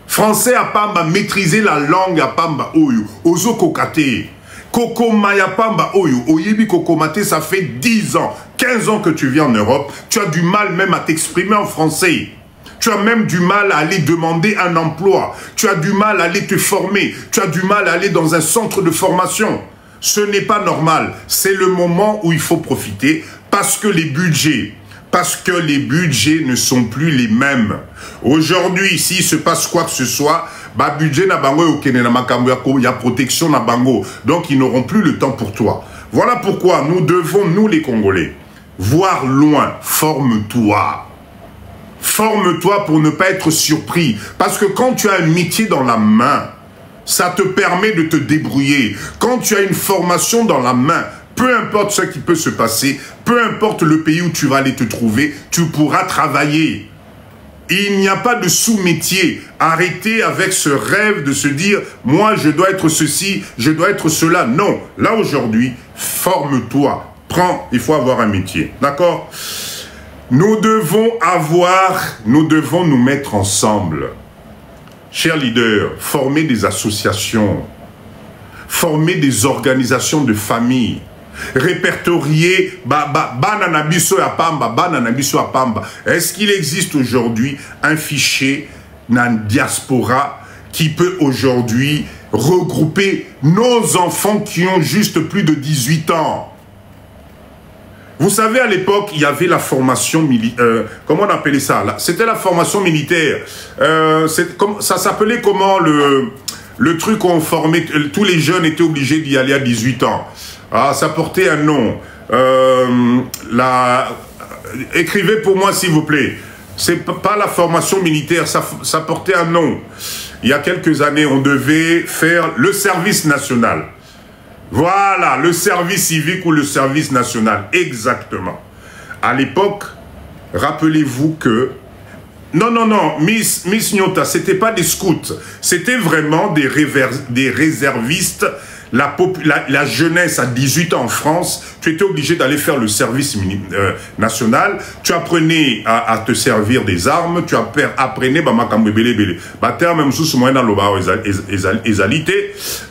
Français à Pamba, maîtriser la langue à Pamba Oyo, Ozo Kokate. Kokoma ya Pamba Oyo, Oyebi Kokomate, ça fait 10 ans, 15 ans que tu vis en Europe, tu as du mal même à t'exprimer en français. Tu as même du mal à aller demander un emploi. Tu as du mal à aller te former. Tu as du mal à aller dans un centre de formation. Ce n'est pas normal. C'est le moment où il faut profiter parce que les budgets ne sont plus les mêmes. Aujourd'hui, s'il se passe quoi que ce soit, budget na bango il y a protection na bango. Donc ils n'auront plus le temps pour toi. Voilà pourquoi nous devons, nous les Congolais, voir loin. Forme-toi. Forme-toi pour ne pas être surpris. Parce que quand tu as un métier dans la main, ça te permet de te débrouiller. Quand tu as une formation dans la main, peu importe ce qui peut se passer, peu importe le pays où tu vas aller te trouver, tu pourras travailler. Il n'y a pas de sous-métier. Arrêtez avec ce rêve de se dire, moi je dois être ceci, je dois être cela. Non, là aujourd'hui, forme-toi, prends, il faut avoir un métier. D'accord? Nous devons nous mettre ensemble. Chers leaders, former des associations, former des organisations de famille, répertorier Est-ce qu'il existe aujourd'hui un fichier dans diaspora qui peut aujourd'hui regrouper nos enfants qui ont juste plus de 18 ans? Vous savez, à l'époque, il y avait la formation militaire. Comment on appelait ça? C'était la formation militaire. Ça s'appelait comment le truc où on formait, tous les jeunes étaient obligés d'y aller à 18 ans. Ah, ça portait un nom. Écrivez pour moi, s'il vous plaît. C'est pas la formation militaire, ça portait un nom. Il y a quelques années, on devait faire le service national. Voilà, le service civique ou le service national, exactement. À l'époque, rappelez-vous que... Non, Miss Nyota, c'était pas des scouts, c'était vraiment des réservistes. La jeunesse à 18 ans en France, tu étais obligé d'aller faire le service national, tu apprenais à te servir des armes, tu apprenais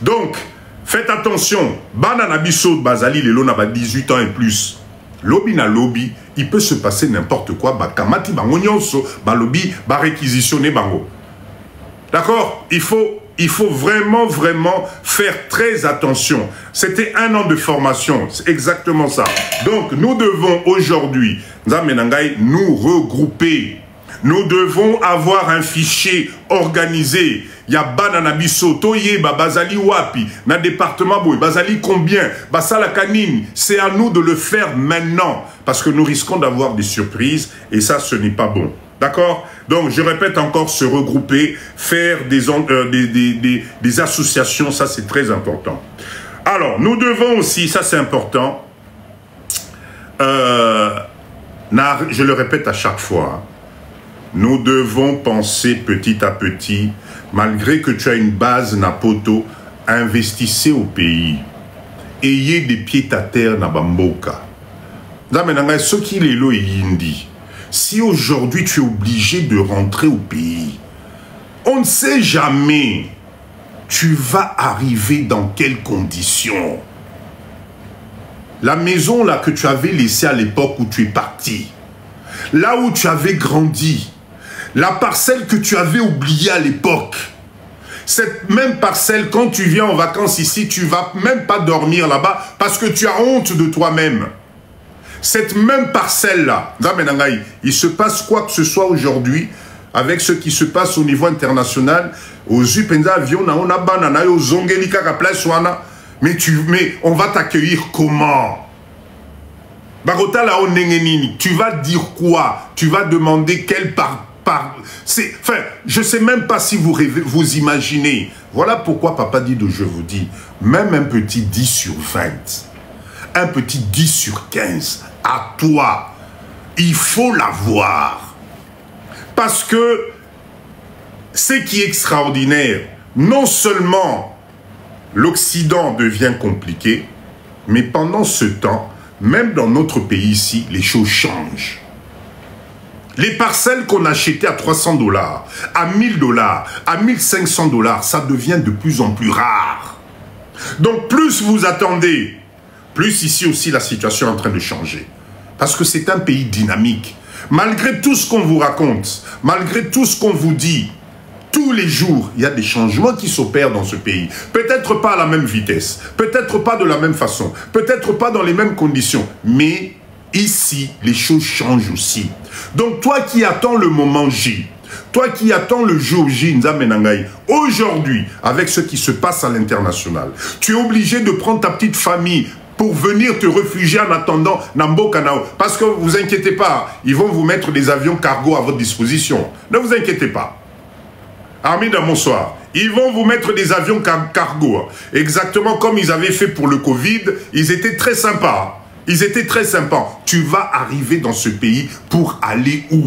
donc, faites attention, Bazali, les lots 18 ans et plus. Lobby na lobby, il peut se passer n'importe quoi, kamati bango nyonso, lobby, réquisitionner bango. D'accord? Il faut vraiment faire très attention. C'était 1 an de formation, c'est exactement ça. Donc, nous devons aujourd'hui, nous regrouper. Nous devons avoir un fichier organisé. Il y a banana biso, toye, bazali wapi, na département boy, bazali combien, basala kanine. C'est à nous de le faire maintenant, parce que nous risquons d'avoir des surprises, et ça, ce n'est pas bon. D'accord? Donc, je répète encore, se regrouper, faire des associations, ça c'est très important. Alors, nous devons aussi, ça c'est important, je le répète à chaque fois, nous devons penser petit à petit, malgré que tu as une base Napoto, investissez au pays. Ayez des pieds à terre na bamboka. Ce qui est lo yindi. Si aujourd'hui tu es obligé de rentrer au pays, on ne sait jamais tu vas arriver dans quelles conditions. La maison là que tu avais laissée à l'époque où tu es parti, là où tu avais grandi, la parcelle que tu avais oubliée à l'époque, cette même parcelle, quand tu viens en vacances ici, tu ne vas même pas dormir là-bas parce que tu as honte de toi-même. Cette même parcelle-là, il se passe quoi que ce soit aujourd'hui avec ce qui se passe au niveau international, aux avions, mais on va t'accueillir comment? Tu vas dire quoi? Tu vas demander quelle part? Enfin, je ne sais même pas si vous rêvez, vous imaginez. Voilà pourquoi papa dit je vous dis, même un petit 10 sur 20, un petit 10 sur 15, à toi, il faut l'avoir. Parce que ce qui est extraordinaire, non seulement l'Occident devient compliqué, mais pendant ce temps, même dans notre pays ici, les choses changent. Les parcelles qu'on achetait à 300 $, à 1000 $, à 1500 $, ça devient de plus en plus rare. Donc plus vous attendez, plus ici aussi la situation est en train de changer. Parce que c'est un pays dynamique. Malgré tout ce qu'on vous raconte, malgré tout ce qu'on vous dit, tous les jours, il y a des changements qui s'opèrent dans ce pays. Peut-être pas à la même vitesse, peut-être pas de la même façon, peut-être pas dans les mêmes conditions, mais ici, les choses changent aussi. Donc toi qui attends le moment J, toi qui attends le jour J, Nzamenangaï, aujourd'hui, avec ce qui se passe à l'international, tu es obligé de prendre ta petite famille pour venir te réfugier en attendant Nambo Kanao. Parce que vous inquiétez pas, ils vont vous mettre des avions cargo à votre disposition. Ne vous inquiétez pas. Armida, bonsoir. Ils vont vous mettre des avions cargo. Exactement comme ils avaient fait pour le Covid. Ils étaient très sympas. Ils étaient très sympas. Tu vas arriver dans ce pays pour aller où?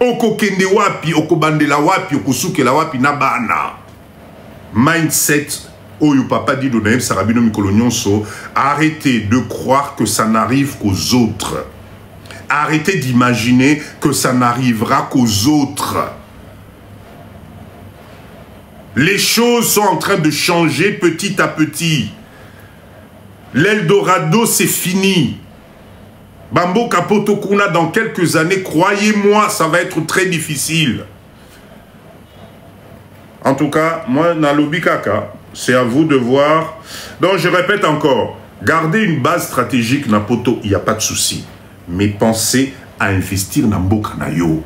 Okokende wapi, okobandela wapi, okosukela wapi nabana. Mindset, oyo papa dit donaïm sarabino mikolo nyonso, arrêtez de croire que ça n'arrive qu'aux autres. Arrêtez d'imaginer que ça n'arrivera qu'aux autres. Les choses sont en train de changer petit à petit. L'Eldorado, c'est fini. Bambo Kapoto Kuna, dans quelques années, croyez-moi, ça va être très difficile. En tout cas, moi, Nalobi Kaka, c'est à vous de voir. Donc, je répète encore, gardez une base stratégique, Napoto, il n'y a pas de souci. Mais pensez à investir dans Mbokanayo.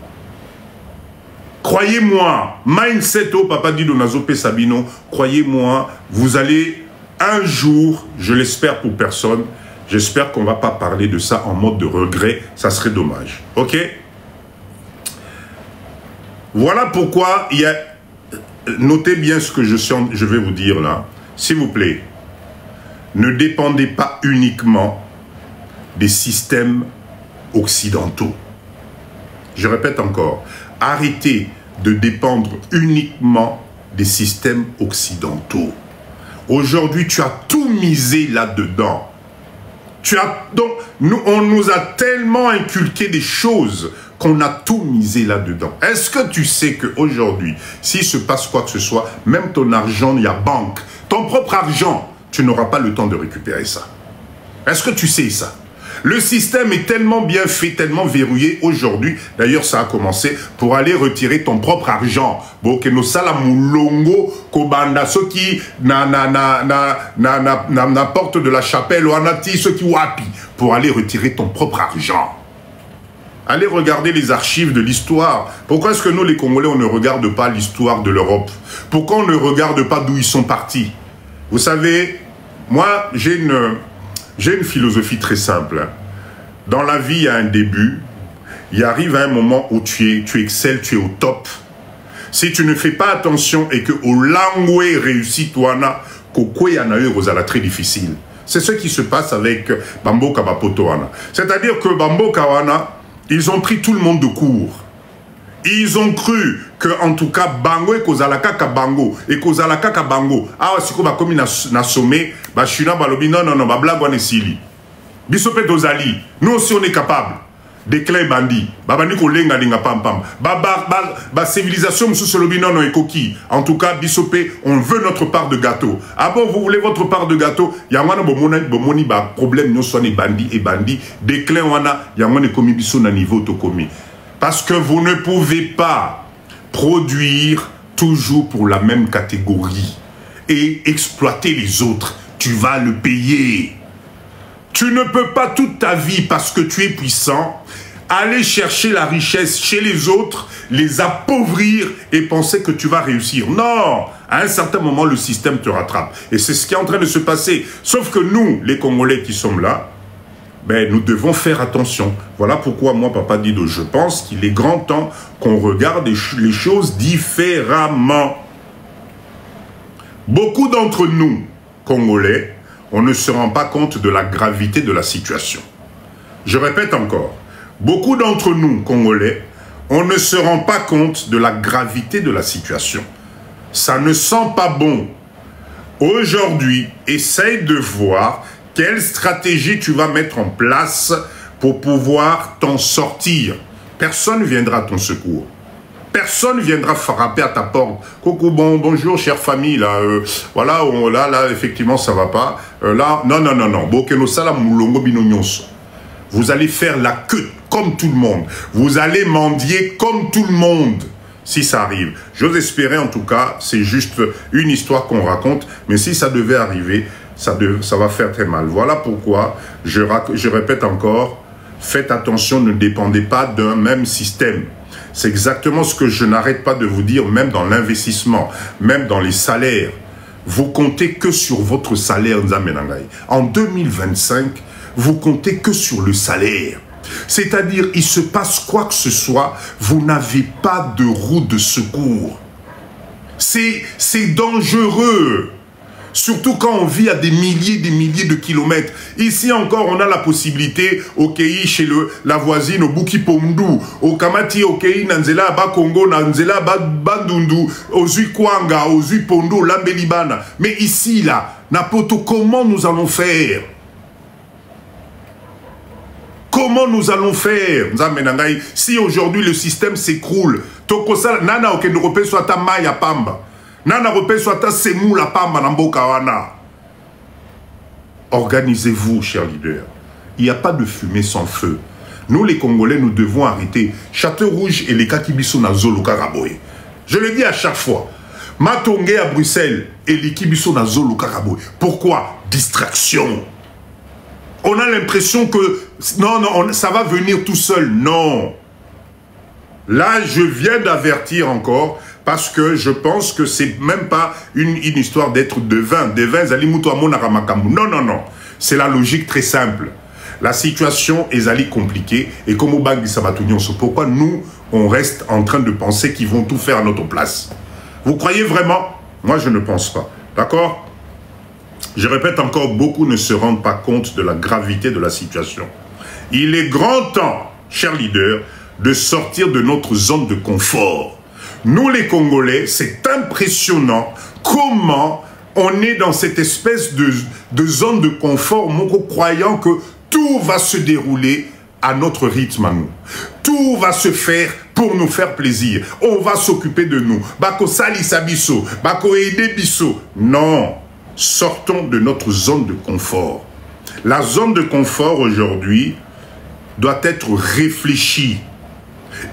Croyez-moi, mindset au Papa Dido Nazope Sabino, croyez-moi, vous allez un jour, je l'espère pour personne, j'espère qu'on ne va pas parler de ça en mode de regret, ça serait dommage. Ok? Voilà pourquoi il y a... Notez bien ce que je vais vous dire là. S'il vous plaît, ne dépendez pas uniquement des systèmes occidentaux. Je répète encore, arrêtez de dépendre uniquement des systèmes occidentaux. Aujourd'hui, tu as tout misé là-dedans. Donc, on nous a tellement inculqué des choses qu'on a tout misé là-dedans. Est-ce que tu sais qu'aujourd'hui, s'il se passe quoi que ce soit, même ton argent, il y a banque, ton propre argent, tu n'auras pas le temps de récupérer ça. Est-ce que tu sais ça? Le système est tellement bien fait, tellement verrouillé aujourd'hui. D'ailleurs, ça a commencé pour aller retirer ton propre argent. Bon, que nous salamulongo, kobanda, ceux qui n'apportent de la chapelle, ou anati, ceux qui wapi, pour aller retirer ton propre argent. Allez regarder les archives de l'histoire. Pourquoi est-ce que nous, les Congolais, on ne regarde pas l'histoire de l'Europe? Pourquoi on ne regarde pas d'où ils sont partis? Vous savez, moi, j'ai une philosophie très simple. Dans la vie, il y a un début. Il arrive à un moment où tu excelles, tu es au top. Si tu ne fais pas attention et que au langoué réussit toi, très difficile. C'est ce qui se passe avec Bambo Kabapotoana. C'est-à-dire que Bambo Kawana, ils ont pris tout le monde de court. Ils ont cru que, en tout cas, Bango et Kozalaka Kabango et Kozalaka Kabango, ah, si ko ba komi na sommet, ba shina balobi non, ba blagwane sili. Bisope dozali, nous aussi on est capable. Déclin bandi, babani ko lenga linga pam pam. Ba civilisation musu solobi non et koki. En tout cas, bisope, on veut notre part de gâteau. Ah bon, vous voulez votre part de gâteau? Yangwana bomoni ba problème nous soit bandi et bandi. Déclin wana yangwana komi biso na niveau to komi. Parce que vous ne pouvez pas produire toujours pour la même catégorie et exploiter les autres. Tu vas le payer. Tu ne peux pas toute ta vie, parce que tu es puissant, aller chercher la richesse chez les autres, les appauvrir et penser que tu vas réussir. Non! À un certain moment, le système te rattrape. Et c'est ce qui est en train de se passer. Sauf que nous, les Congolais qui sommes là, ben, nous devons faire attention. Voilà pourquoi moi, Papa Dido, je pense qu'il est grand temps qu'on regarde les choses différemment. Beaucoup d'entre nous, Congolais, on ne se rend pas compte de la gravité de la situation. Je répète encore, beaucoup d'entre nous, Congolais, on ne se rend pas compte de la gravité de la situation. Ça ne sent pas bon. Aujourd'hui, essaye de voir quelle stratégie tu vas mettre en place pour pouvoir t'en sortir. Personne ne viendra à ton secours. Personne ne viendra frapper à ta porte. Coucou, bonjour, chère famille. Là, voilà, là, effectivement, ça va pas. Là, non. Vous allez faire la queue comme tout le monde. Vous allez mendier comme tout le monde. Si ça arrive. J'ose espérer, en tout cas, c'est juste une histoire qu'on raconte. Mais si ça devait arriver, ça va faire très mal. Voilà pourquoi, je répète encore, faites attention, ne dépendez pas d'un même système. C'est exactement ce que je n'arrête pas de vous dire, même dans l'investissement, même dans les salaires. Vous comptez que sur votre salaire, Nzamenangai. En 2025, vous comptez que sur le salaire. C'est-à-dire, il se passe quoi que ce soit, vous n'avez pas de roue de secours. C'est dangereux. Surtout quand on vit à des milliers de kilomètres. Ici encore, on a la possibilité, au Kei, chez la voisine, au Buki Pondu, au Kamati, au Kei, Nanzela, Ba Congo, Nanzela, Bandundu, au Zui Kwanga, au Zui Pondo, Lambelibana. Mais ici, là, Napoto, comment nous allons faire? Comment nous allons faire? Si aujourd'hui le système s'écroule, Tokosa, Nana, ok, nous repère soit ta Maya Pamba. Nana repère soit ta Semou la Pamba, Namboka Wana. Organisez-vous, chers leaders. Il n'y a pas de fumée sans feu. Nous, les Congolais, nous devons arrêter. Château Rouge et les Kakibiso na Zolo Karaboye. Je le dis à chaque fois. Matongé à Bruxelles et les Kibiso na Zolo Karaboye. Pourquoi? Distraction. On a l'impression que non, ça va venir tout seul. Non. Là, je viens d'avertir encore parce que je pense que c'est même pas une histoire d'être devin. Devin, Zalimuto Amona Ramakambu. Non, non, non. C'est la logique très simple. La situation est allée compliquée et comme au Bangui Sabatounion, c'est pourquoi nous, on reste en train de penser qu'ils vont tout faire à notre place. Vous croyez vraiment? Moi, je ne pense pas. D'accord? Je répète encore, beaucoup ne se rendent pas compte de la gravité de la situation. Il est grand temps, chers leaders, de sortir de notre zone de confort. Nous les Congolais, c'est impressionnant comment on est dans cette espèce de zone de confort, croyant que tout va se dérouler à notre rythme à nous. Tout va se faire pour nous faire plaisir. On va s'occuper de nous. Bako salisa biso, bako ede biso. Non. Sortons de notre zone de confort. La zone de confort aujourd'hui doit être réfléchie.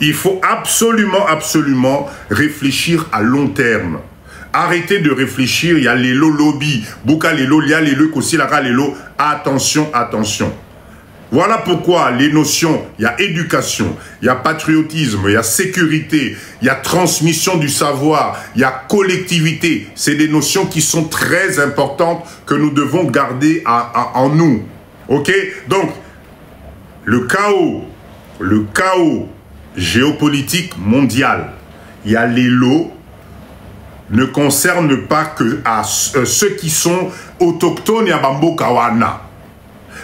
Il faut absolument, absolument réfléchir à long terme. Arrêtez de réfléchir, il y a les lobby, Bouka les il y a les Kosilara les attention, attention. Voilà pourquoi les notions, il y a éducation, il y a patriotisme, il y a sécurité, il y a transmission du savoir, il y a collectivité. C'est des notions qui sont très importantes que nous devons garder en nous. Ok? Donc, le chaos géopolitique mondial, il y a les lots, ne concerne pas que à ceux qui sont autochtones et à Bambo Kawana.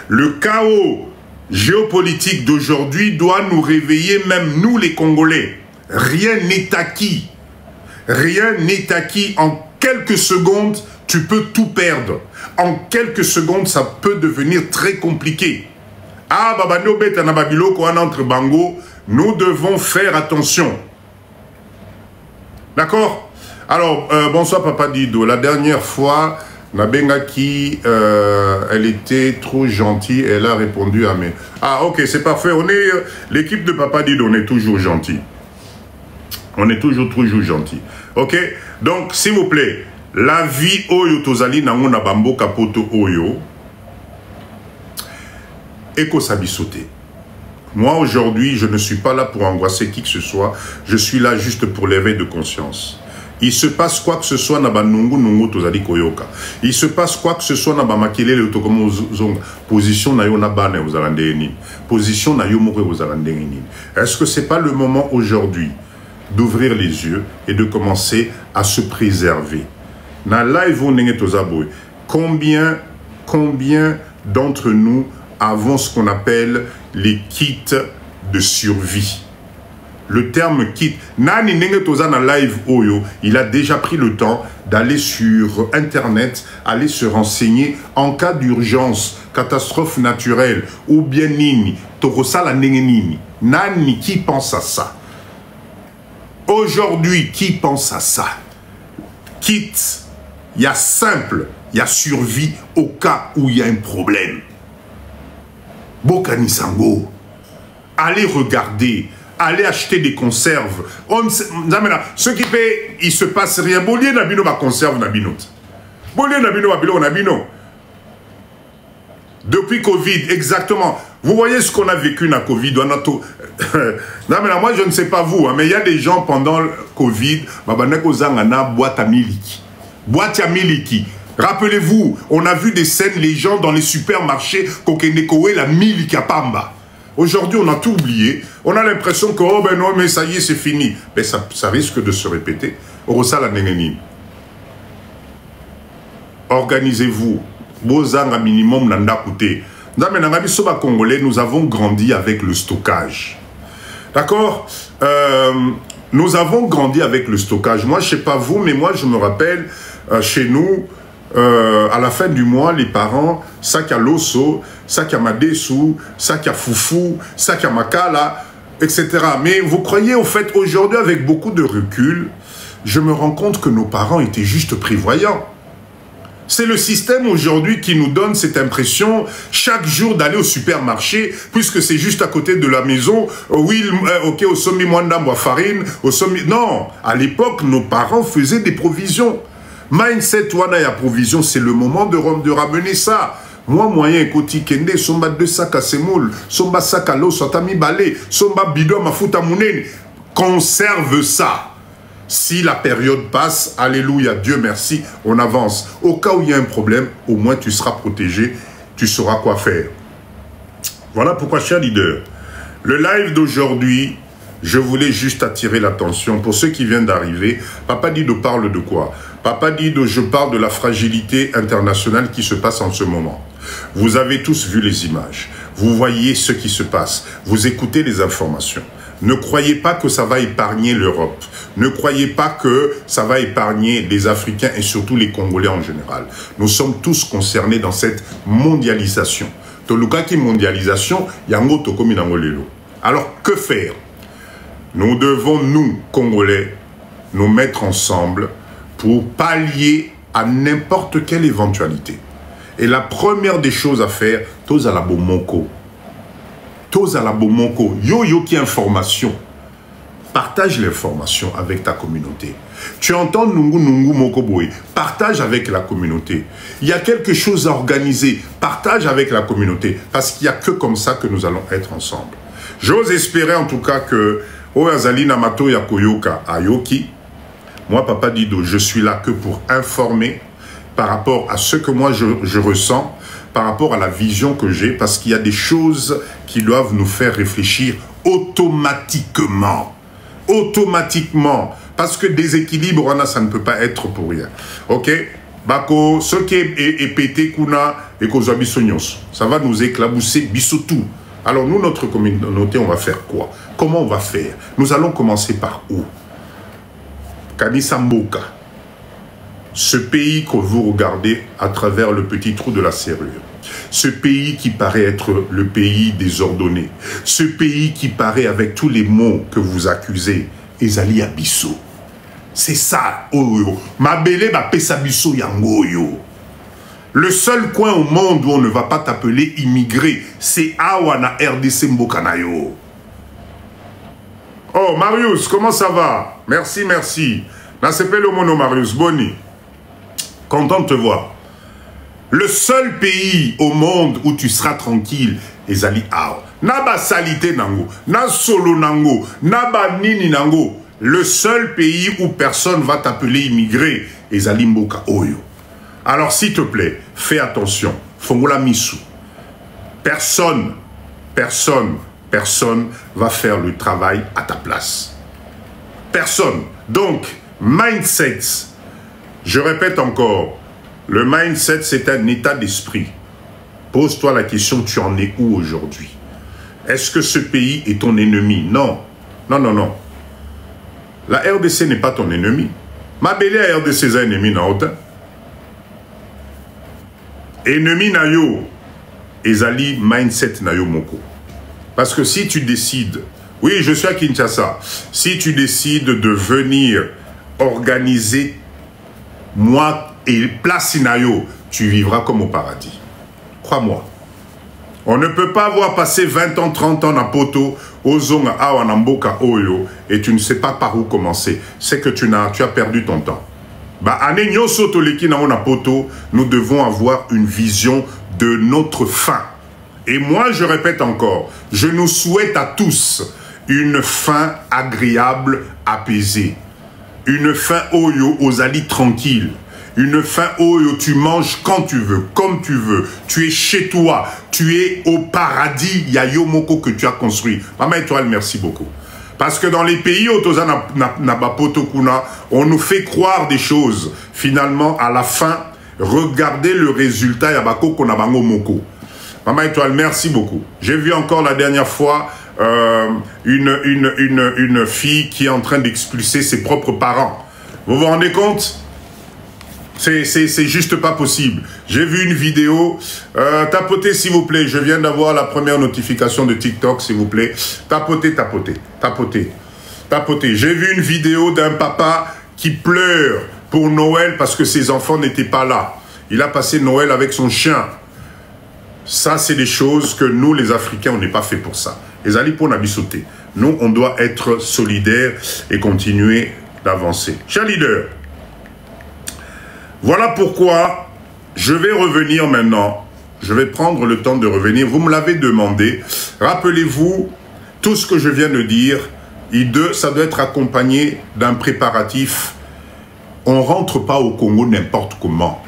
Le chaos géopolitique d'aujourd'hui doit nous réveiller, même nous les Congolais. Rien n'est acquis. Rien n'est acquis. En quelques secondes, tu peux tout perdre. En quelques secondes, ça peut devenir très compliqué. Ah, Babano Betana Babilo, quand entre Bango, nous devons faire attention. D'accord? Alors, bonsoir Papa Dido. La dernière fois, Nabengaki, elle était trop gentille, elle a répondu à mes... Ah, ok, c'est parfait. On est l'équipe de Papa Dido, on est toujours gentil. On est toujours gentil. Ok? Donc, s'il vous plaît, la vie Oyo Tozali Nangona Bambo Kapoto Oyo, Eko Sabisote. Moi, aujourd'hui, je ne suis pas là pour angoisser qui que ce soit. Je suis là juste pour l'éveil de conscience. Il se passe quoi que ce soit na banungu nungu tozali koyoka. Il se passe quoi que ce soit na bamakele le tokomo zonga. Position na yo na bana uzalande nini. Position na yo moko uzalande nini. Est-ce que c'est pas le moment aujourd'hui d'ouvrir les yeux et de commencer à se préserver? Na live nenge tozaboy. Combien d'entre nous avons ce qu'on appelle les kits de survie? Le terme kit, Nani Nenge Toza na live Oyo, il a déjà pris le temps d'aller sur Internet, aller se renseigner en cas d'urgence, catastrophe naturelle, ou bien Nini, Tokosala Nenge Nini. Nani, qui pense à ça? Aujourd'hui, qui pense à ça? Kit, il y a simple, il y a survie au cas où il y a un problème. Bokani Sango, allez regarder. Allez acheter des conserves. Ceux qui paient, il se passe rien. Bollier Nabino va conserve Nabino. Bollier Nabino va Nabino. Depuis Covid, exactement. Vous voyez ce qu'on a vécu dans Covid. On a tout... non, mais là, moi, je ne sais pas vous, hein, mais il y a des gens pendant le Covid, boîte à miliki. Boîte à miliki. Rappelez-vous, on a vu des scènes, les gens dans les supermarchés, Kokenekowe, la miliki à Pamba. Aujourd'hui, on a tout oublié. On a l'impression que, oh ben non, mais ça y est, c'est fini. Mais ça risque de se répéter. Orosala Nengenine. Organisez-vous. Bozanga minimum nanda koute. Congolais, nous avons grandi avec le stockage. D'accord? Nous avons grandi avec le stockage. Moi, je ne sais pas vous, mais moi, je me rappelle, chez nous, à la fin du mois, les parents, sac à loso, sac à madesu, sac à foufou, sac à makala, etc. Mais vous croyez, au fait, aujourd'hui, avec beaucoup de recul, je me rends compte que nos parents étaient juste prévoyants. C'est le système aujourd'hui qui nous donne cette impression chaque jour d'aller au supermarché, puisque c'est juste à côté de la maison. Oui, ok, au sommet mwanda mwa farine, au sommet... Non, à l'époque, nos parents faisaient des provisions. Mindset wana ya provision, c'est le moment de ramener ça. Moi, moyen, koti kende, somba 2 sacs à semoule, somba sac à l'eau, sotami balé, somba bidon mafuta mounene. Conserve ça. Si la période passe, alléluia, Dieu merci, on avance. Au cas où il y a un problème, au moins tu seras protégé, tu sauras quoi faire. Voilà pourquoi, cher leader, le live d'aujourd'hui, je voulais juste attirer l'attention pour ceux qui viennent d'arriver. Papa Dido parle de quoi? Papa Dido, je parle de la fragilité internationale qui se passe en ce moment. Vous avez tous vu les images, vous voyez ce qui se passe, vous écoutez les informations. Ne croyez pas que ça va épargner l'Europe. Ne croyez pas que ça va épargner les Africains et surtout les Congolais en général. Nous sommes tous concernés dans cette mondialisation. Tolukaki mondialisation, yango tokomi nango lelo. Alors, que faire? Nous devons, nous, Congolais, nous mettre ensemble pour pallier à n'importe quelle éventualité. Et la première des choses à faire, tous à la bomoko. Tous à la bomoko. Yo qui information. Partage l'information avec ta communauté. Tu entends Nungu Mokoboé. Partage avec la communauté. Il y a quelque chose à organiser. Partage avec la communauté. Parce qu'il n'y a que comme ça que nous allons être ensemble. J'ose espérer en tout cas que Oazali Namato Yakoyoka Ayoki. Moi, Papa Dido, je suis là que pour informer par rapport à ce que moi je ressens, par rapport à la vision que j'ai, parce qu'il y a des choses qui doivent nous faire réfléchir automatiquement. Automatiquement. Parce que déséquilibre, ça ne peut pas être pour rien. Ok? Bako, ce qui est pété, kuna, et ça va nous éclabousser bisoutou. Alors nous, notre communauté, on va faire quoi? Comment on va faire? Nous allons commencer par où? Kanisa Mboka. Ce pays que vous regardez à travers le petit trou de la serrure. Ce pays qui paraît être le pays désordonné. Ce pays qui paraît avec tous les mots que vous accusez. Ezali Abisso. C'est ça. Oh, ma belle ma pesa bisso yangoyo. Le seul coin au monde où on ne va pas t'appeler immigré, c'est Awana RDC Mbokanayo. Oh, Marius, comment ça va? Merci, merci. Nasepele mono Marius, Boni. Content de te voir. Le seul pays au monde où tu seras tranquille, Ezali Ao. Naba salité nango, na solo nango, naba nini nango. Le seul pays où personne va t'appeler immigré, Ezali Mboka Oyo. Alors s'il te plaît, fais attention. Fongola Missou. Personne va faire le travail à ta place. Personne. Donc, mindset. Je répète encore, le mindset, c'est un état d'esprit. Pose-toi la question, tu en es où aujourd'hui? Est-ce que ce pays est ton ennemi? Non. Non, non, non. La RDC n'est pas ton ennemi. Ma belle RDC est un ennemi, non? Ennemi na yo, ezali mindset na yo moko. Parce que si tu décides, oui, je suis à Kinshasa, si tu décides de venir organiser moi et place na yo, tu vivras comme au paradis. Crois-moi. On ne peut pas avoir passé 20 ans, 30 ans à Poto, Ozonga, Awanamboka, Oyo, et tu ne sais pas par où commencer. C'est que tu as perdu ton temps. Nous devons avoir une vision de notre fin. Et moi, je répète encore, je nous souhaite à tous une fin agréable, apaisée. Une fin Oyo aux alliés tranquilles. Une fin Oyo, tu manges quand tu veux, comme tu veux. Tu es chez toi, tu es au paradis, Yayo Moko que tu as construit. Maman Étoile, merci beaucoup. Parce que dans les pays où on nous fait croire des choses. Finalement, à la fin, regardez le résultat. Maman Étoile, merci beaucoup. J'ai vu encore la dernière fois une fille qui est en train d'expulser ses propres parents. Vous vous rendez compte? C'est juste pas possible. J'ai vu une vidéo. Tapotez, s'il vous plaît. Je viens d'avoir la première notification de TikTok, s'il vous plaît. Tapotez, tapotez, tapotez, tapotez. J'ai vu une vidéo d'un papa qui pleure pour Noël parce que ses enfants n'étaient pas là. Il a passé Noël avec son chien. Ça, c'est des choses que nous, les Africains, on n'est pas fait pour ça. Les alliés pour n'abissoter. Nous, on doit être solidaires et continuer d'avancer. Chers leaders, voilà pourquoi je vais revenir maintenant. Je vais prendre le temps de revenir. Vous me l'avez demandé. Rappelez-vous, tout ce que je viens de dire, ça doit être accompagné d'un préparatif. On ne rentre pas au Congo n'importe comment.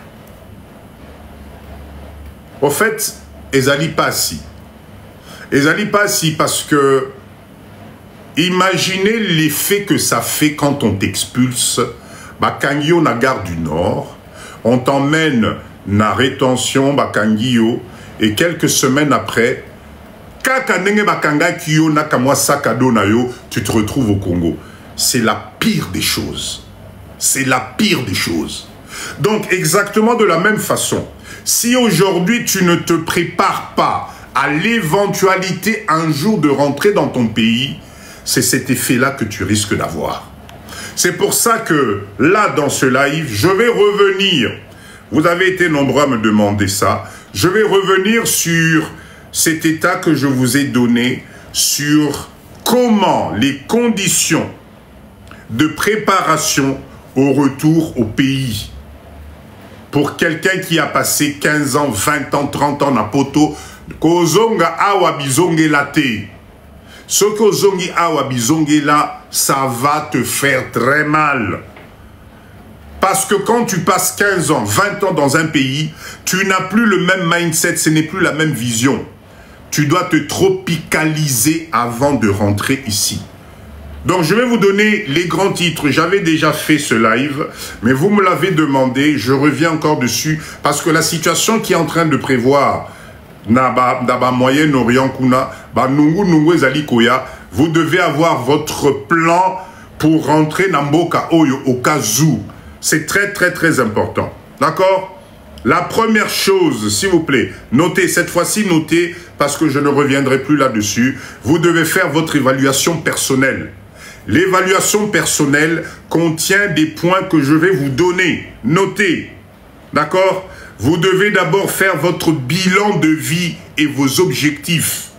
Au fait, Ezali Passi. Ezali Passi parce que imaginez l'effet que ça fait quand on t'expulse. Bakangio na gare du Nord. On t'emmène na rétention Bakangio et quelques semaines après, tu te retrouves au Congo. C'est la pire des choses. C'est la pire des choses. Donc exactement de la même façon, si aujourd'hui tu ne te prépares pas à l'éventualité un jour de rentrer dans ton pays, c'est cet effet-là que tu risques d'avoir. C'est pour ça que là, dans ce live, je vais revenir. Vous avez été nombreux à me demander ça. Je vais revenir sur cet état que je vous ai donné, sur comment les conditions de préparation au retour au pays. Pour quelqu'un qui a passé 15 ans, 20 ans, 30 ans à Poto, Kozonga awa bizonge late. Ce Kozongi awa bizonge là, ça va te faire très mal. Parce que quand tu passes 15 ans, 20 ans dans un pays, tu n'as plus le même mindset, ce n'est plus la même vision. Tu dois te tropicaliser avant de rentrer ici. Donc je vais vous donner les grands titres. J'avais déjà fait ce live, mais vous me l'avez demandé, je reviens encore dessus, parce que la situation qui est en train de prévoir, Naba Moyen-Orient, vous devez avoir votre plan pour rentrer dans Mboka Oyo au cas où. C'est très très très important. D'accord? La première chose, s'il vous plaît, notez, cette fois-ci notez, parce que je ne reviendrai plus là-dessus, vous devez faire votre évaluation personnelle. L'évaluation personnelle contient des points que je vais vous donner. Notez. D'accord? Vous devez d'abord faire votre bilan de vie et vos objectifs.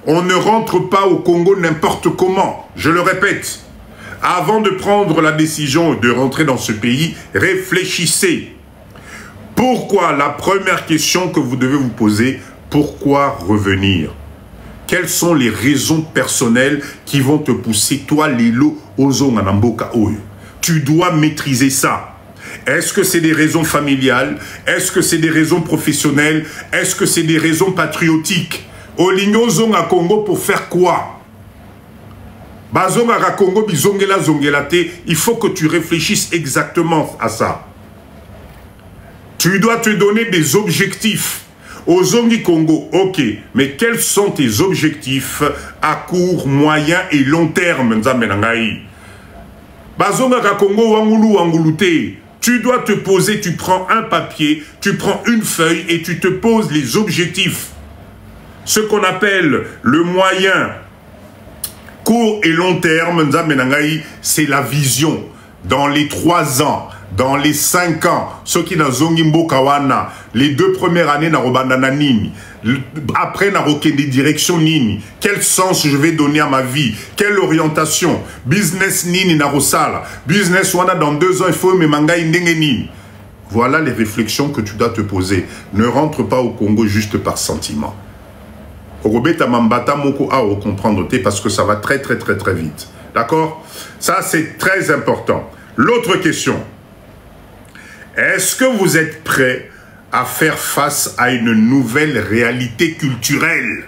On ne rentre pas au Congo n'importe comment. Je le répète. Avant de prendre la décision de rentrer dans ce pays, réfléchissez. Pourquoi? La première question que vous devez vous poser, pourquoi revenir? Quelles sont les raisons personnelles qui vont te pousser, toi, Lilo, Ozonganamboka Oyo? Tu dois maîtriser ça. Est-ce que c'est des raisons familiales? Est-ce que c'est des raisons professionnelles? Est-ce que c'est des raisons patriotiques? Olingo Zonga Congo pour faire quoi? Bazonga Congo bizongela zongelate, il faut que tu réfléchisses exactement à ça. Tu dois te donner des objectifs. Au Zongi Congo, ok, mais quels sont tes objectifs à court, moyen et long terme, Nzamenangaï? Bazonga Congo wangulu wangulute. Tu dois te poser, tu prends un papier, tu prends une feuille et tu te poses les objectifs. Ce qu'on appelle le moyen, court et long terme, Nzamenangaï, c'est la vision. Dans les 3 ans, dans les 5 ans, ceux qui n'ont zongi mbokawana, les 2 premières années na robandana nini, après na rokende direction nini, quel sens je vais donner à ma vie, quelle orientation, business nini na rosala, business wana dans 2 ans il faut me mangai ndenge nini. Voilà les réflexions que tu dois te poser. Ne rentre pas au Congo juste par sentiment. Robeta mambata moko a au comprendre parce que ça va très très très très vite. D'accord? Ça c'est très important. L'autre question. Est-ce que vous êtes prêt à faire face à une nouvelle réalité culturelle?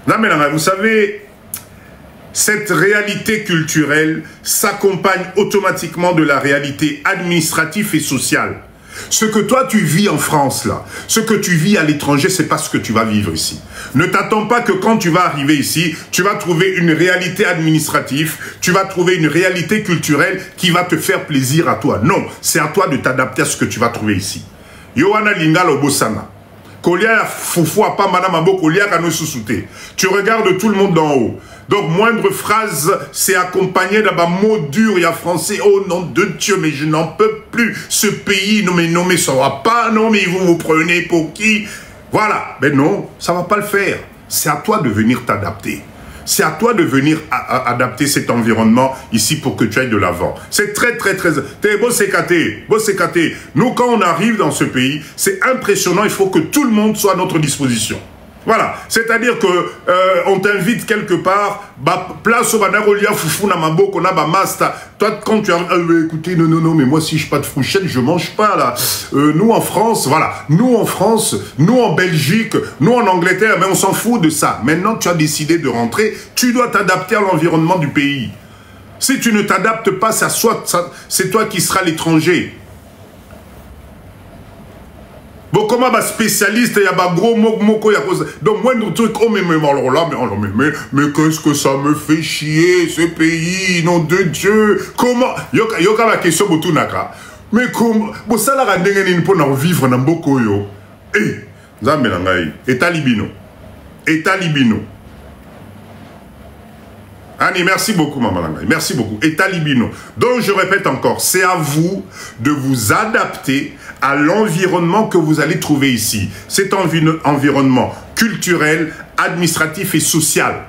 Non mais là, vous savez, cette réalité culturelle s'accompagne automatiquement de la réalité administrative et sociale. Ce que toi tu vis en France là, ce que tu vis à l'étranger, c'est pas ce que tu vas vivre ici. Ne t'attends pas que quand tu vas arriver ici, tu vas trouver une réalité administrative, tu vas trouver une réalité culturelle qui va te faire plaisir à toi. Non, c'est à toi de t'adapter à ce que tu vas trouver ici. Yohana Lingalo Bosana. Tu regardes tout le monde d'en haut. Donc, moindre phrase, c'est accompagné d'un mot dur et à français. Oh nom de Dieu, mais je n'en peux plus. Ce pays, non mais ça va pas. Non, mais vous vous prenez pour qui? Voilà. Mais non, ça va pas le faire. C'est à toi de venir t'adapter. C'est à toi de venir adapter cet environnement ici pour que tu ailles de l'avant. C'est très. Beau sécaté. Nous, quand on arrive dans ce pays, c'est impressionnant. Il faut que tout le monde soit à notre disposition. Voilà, c'est-à-dire que on t'invite quelque part, place au banarolia foufou na maboko na ba masta. Toi quand tu as écoutez non mais moi si je pas de fouchette, je mange pas là. Nous en France, voilà, nous en France, nous en Belgique, nous en Angleterre, mais on s'en fout de ça. Maintenant tu as décidé de rentrer, tu dois t'adapter à l'environnement du pays. Si tu ne t'adaptes pas, c'est toi qui seras l'étranger. Bon, comme un spécialiste, il y a un gros moko, donc moi, nous truc, oh, mais qu'est-ce que ça me fait chier, ce pays, nom de Dieu, comment, yoka la question, botunaka, mais comment, bon, ça la rendez pour nous vivre dans beaucoup, yo, Zambe nangai, État libino, Annie, merci beaucoup, Maman Langai. Merci beaucoup. État libino. Donc, je répète encore, c'est à vous de vous adapter à l'environnement que vous allez trouver ici. Cet environnement culturel, administratif et social.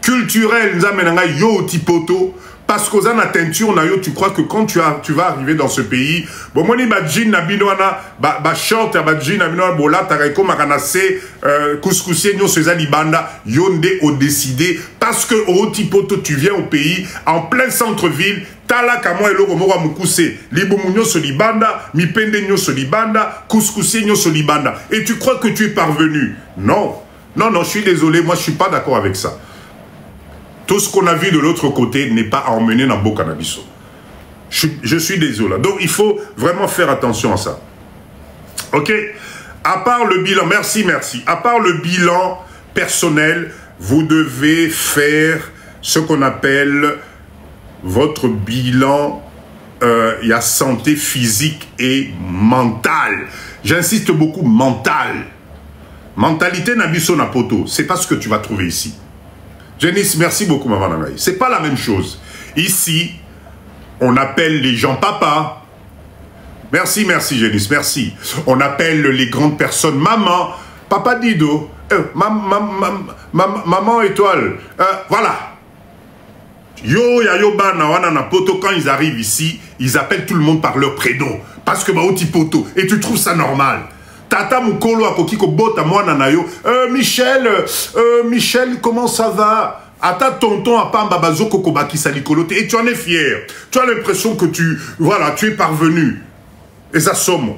Culturel, nous amènons yo tipoto. Parce qu'aux ana teinture na yo, tu crois que quand tu vas arriver dans ce pays, bon moni ba jean na binoana, ba short ba jean na binoana bola tareko makanase couscousier nyo seza libanda yonde au décidé parce que au tipoto tu viens au pays en plein centre-ville. Tala kamo eloko moko mukuse libumu nyo so libanda, mipende nyo so libanda, couscousier nyo so libanda. Et tu crois que tu es parvenu? Non, je suis désolé, moi je suis pas d'accord avec ça. Tout ce qu'on a vu de l'autre côté n'est pas à emmener dans Beau Cannabiso. Je suis désolé. Donc, il faut vraiment faire attention à ça. OK? À part le bilan, merci. À part le bilan personnel, vous devez faire ce qu'on appelle votre bilan, il y a santé physique et mentale. J'insiste beaucoup, mentale. Mentalité Nabiso Napoto, c'est pas ce que tu vas trouver ici. Janice, merci beaucoup, Maman Nangaï. C'est pas la même chose. Ici, on appelle les gens papa. Merci, Janice, merci. On appelle les grandes personnes maman, papa Dido, maman étoile. Voilà. Bana, wana na poto, quand ils arrivent ici, ils appellent tout le monde par leur prénom. Parce que oti poto. Et tu trouves ça normal. Tata Mukolo akokiko bota mwana na yo. Michel, comment ça va? Ata tonton apamba bazoko kobaki salikolote. Et tu en es fier. Tu as l'impression que tu es parvenu. Et ça somme.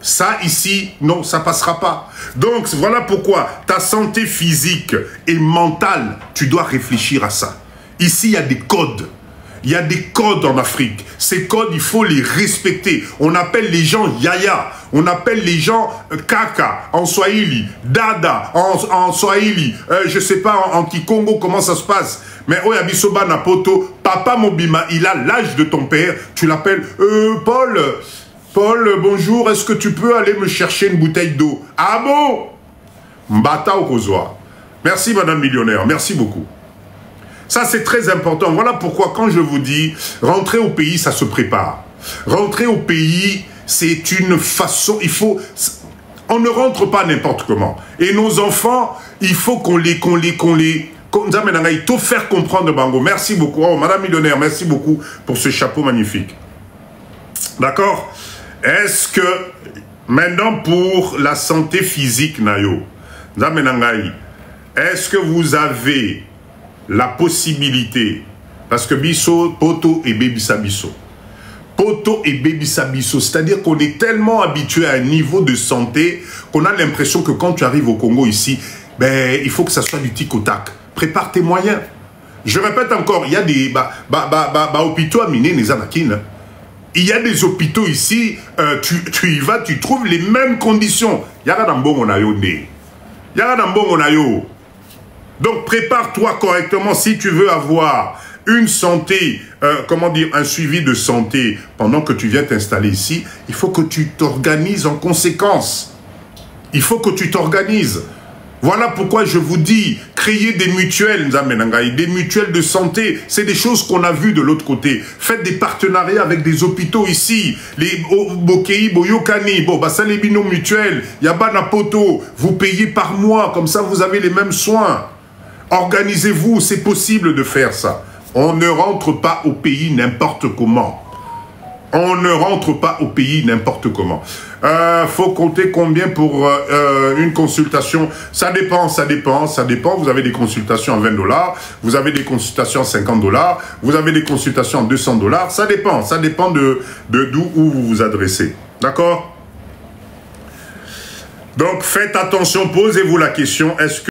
Ça ici, non, ça passera pas. Donc voilà pourquoi ta santé physique et mentale, tu dois réfléchir à ça. Ici, il y a des codes. Il y a des codes en Afrique. Ces codes, il faut les respecter. On appelle les gens yaya. On appelle les gens kaka en Swahili, dada en Swahili. Je sais pas en Kikongo comment ça se passe. Mais Oyabisoba Napoto, papa Mobima, il a l'âge de ton père. Tu l'appelles Paul, bonjour. Est-ce que tu peux aller me chercher une bouteille d'eau? Ah bon? Mbata Okozwa. Merci Madame Millionnaire. Merci beaucoup. Ça, c'est très important. Voilà pourquoi, quand je vous dis, rentrer au pays, ça se prépare. Rentrer au pays, c'est une façon... On ne rentre pas n'importe comment. Et nos enfants, il faut qu'on les il faut faire comprendre Bango. Merci beaucoup. Oh, Madame Millionnaire, merci beaucoup pour ce chapeau magnifique. D'accord? Est-ce que, maintenant, pour la santé physique, Nayo, est-ce que vous avez la possibilité, parce que Bisso, Poto et Bébissa Bisso. Poto et Bébissa Bisso, c'est-à-dire qu'on est tellement habitué à un niveau de santé qu'on a l'impression que quand tu arrives au Congo ici, ben, il faut que ça soit du tic au tac. Prépare tes moyens. Je répète encore, il y a des hôpitaux à miner les Anakines. Il y a des hôpitaux ici, tu y vas, tu trouves les mêmes conditions. Donc prépare-toi correctement si tu veux avoir une santé, comment dire, un suivi de santé pendant que tu viens t'installer ici. Il faut que tu t'organises en conséquence. Il faut que tu t'organises. Voilà pourquoi je vous dis, créer des mutuelles, des mutuelles de santé, c'est des choses qu'on a vues de l'autre côté. Faites des partenariats avec des hôpitaux ici, les Bokei, Boyokani, Basalebino mutuelles, Yabana Poto, vous payez par mois, comme ça vous avez les mêmes soins. Organisez-vous, c'est possible de faire ça. On ne rentre pas au pays n'importe comment. On ne rentre pas au pays n'importe comment. Faut compter combien pour une consultation? Ça dépend. Vous avez des consultations à 20 $, vous avez des consultations à 50 $, vous avez des consultations à 200 $. Ça dépend de d'où vous vous adressez. D'accord? Donc faites attention, posez-vous la question, est-ce que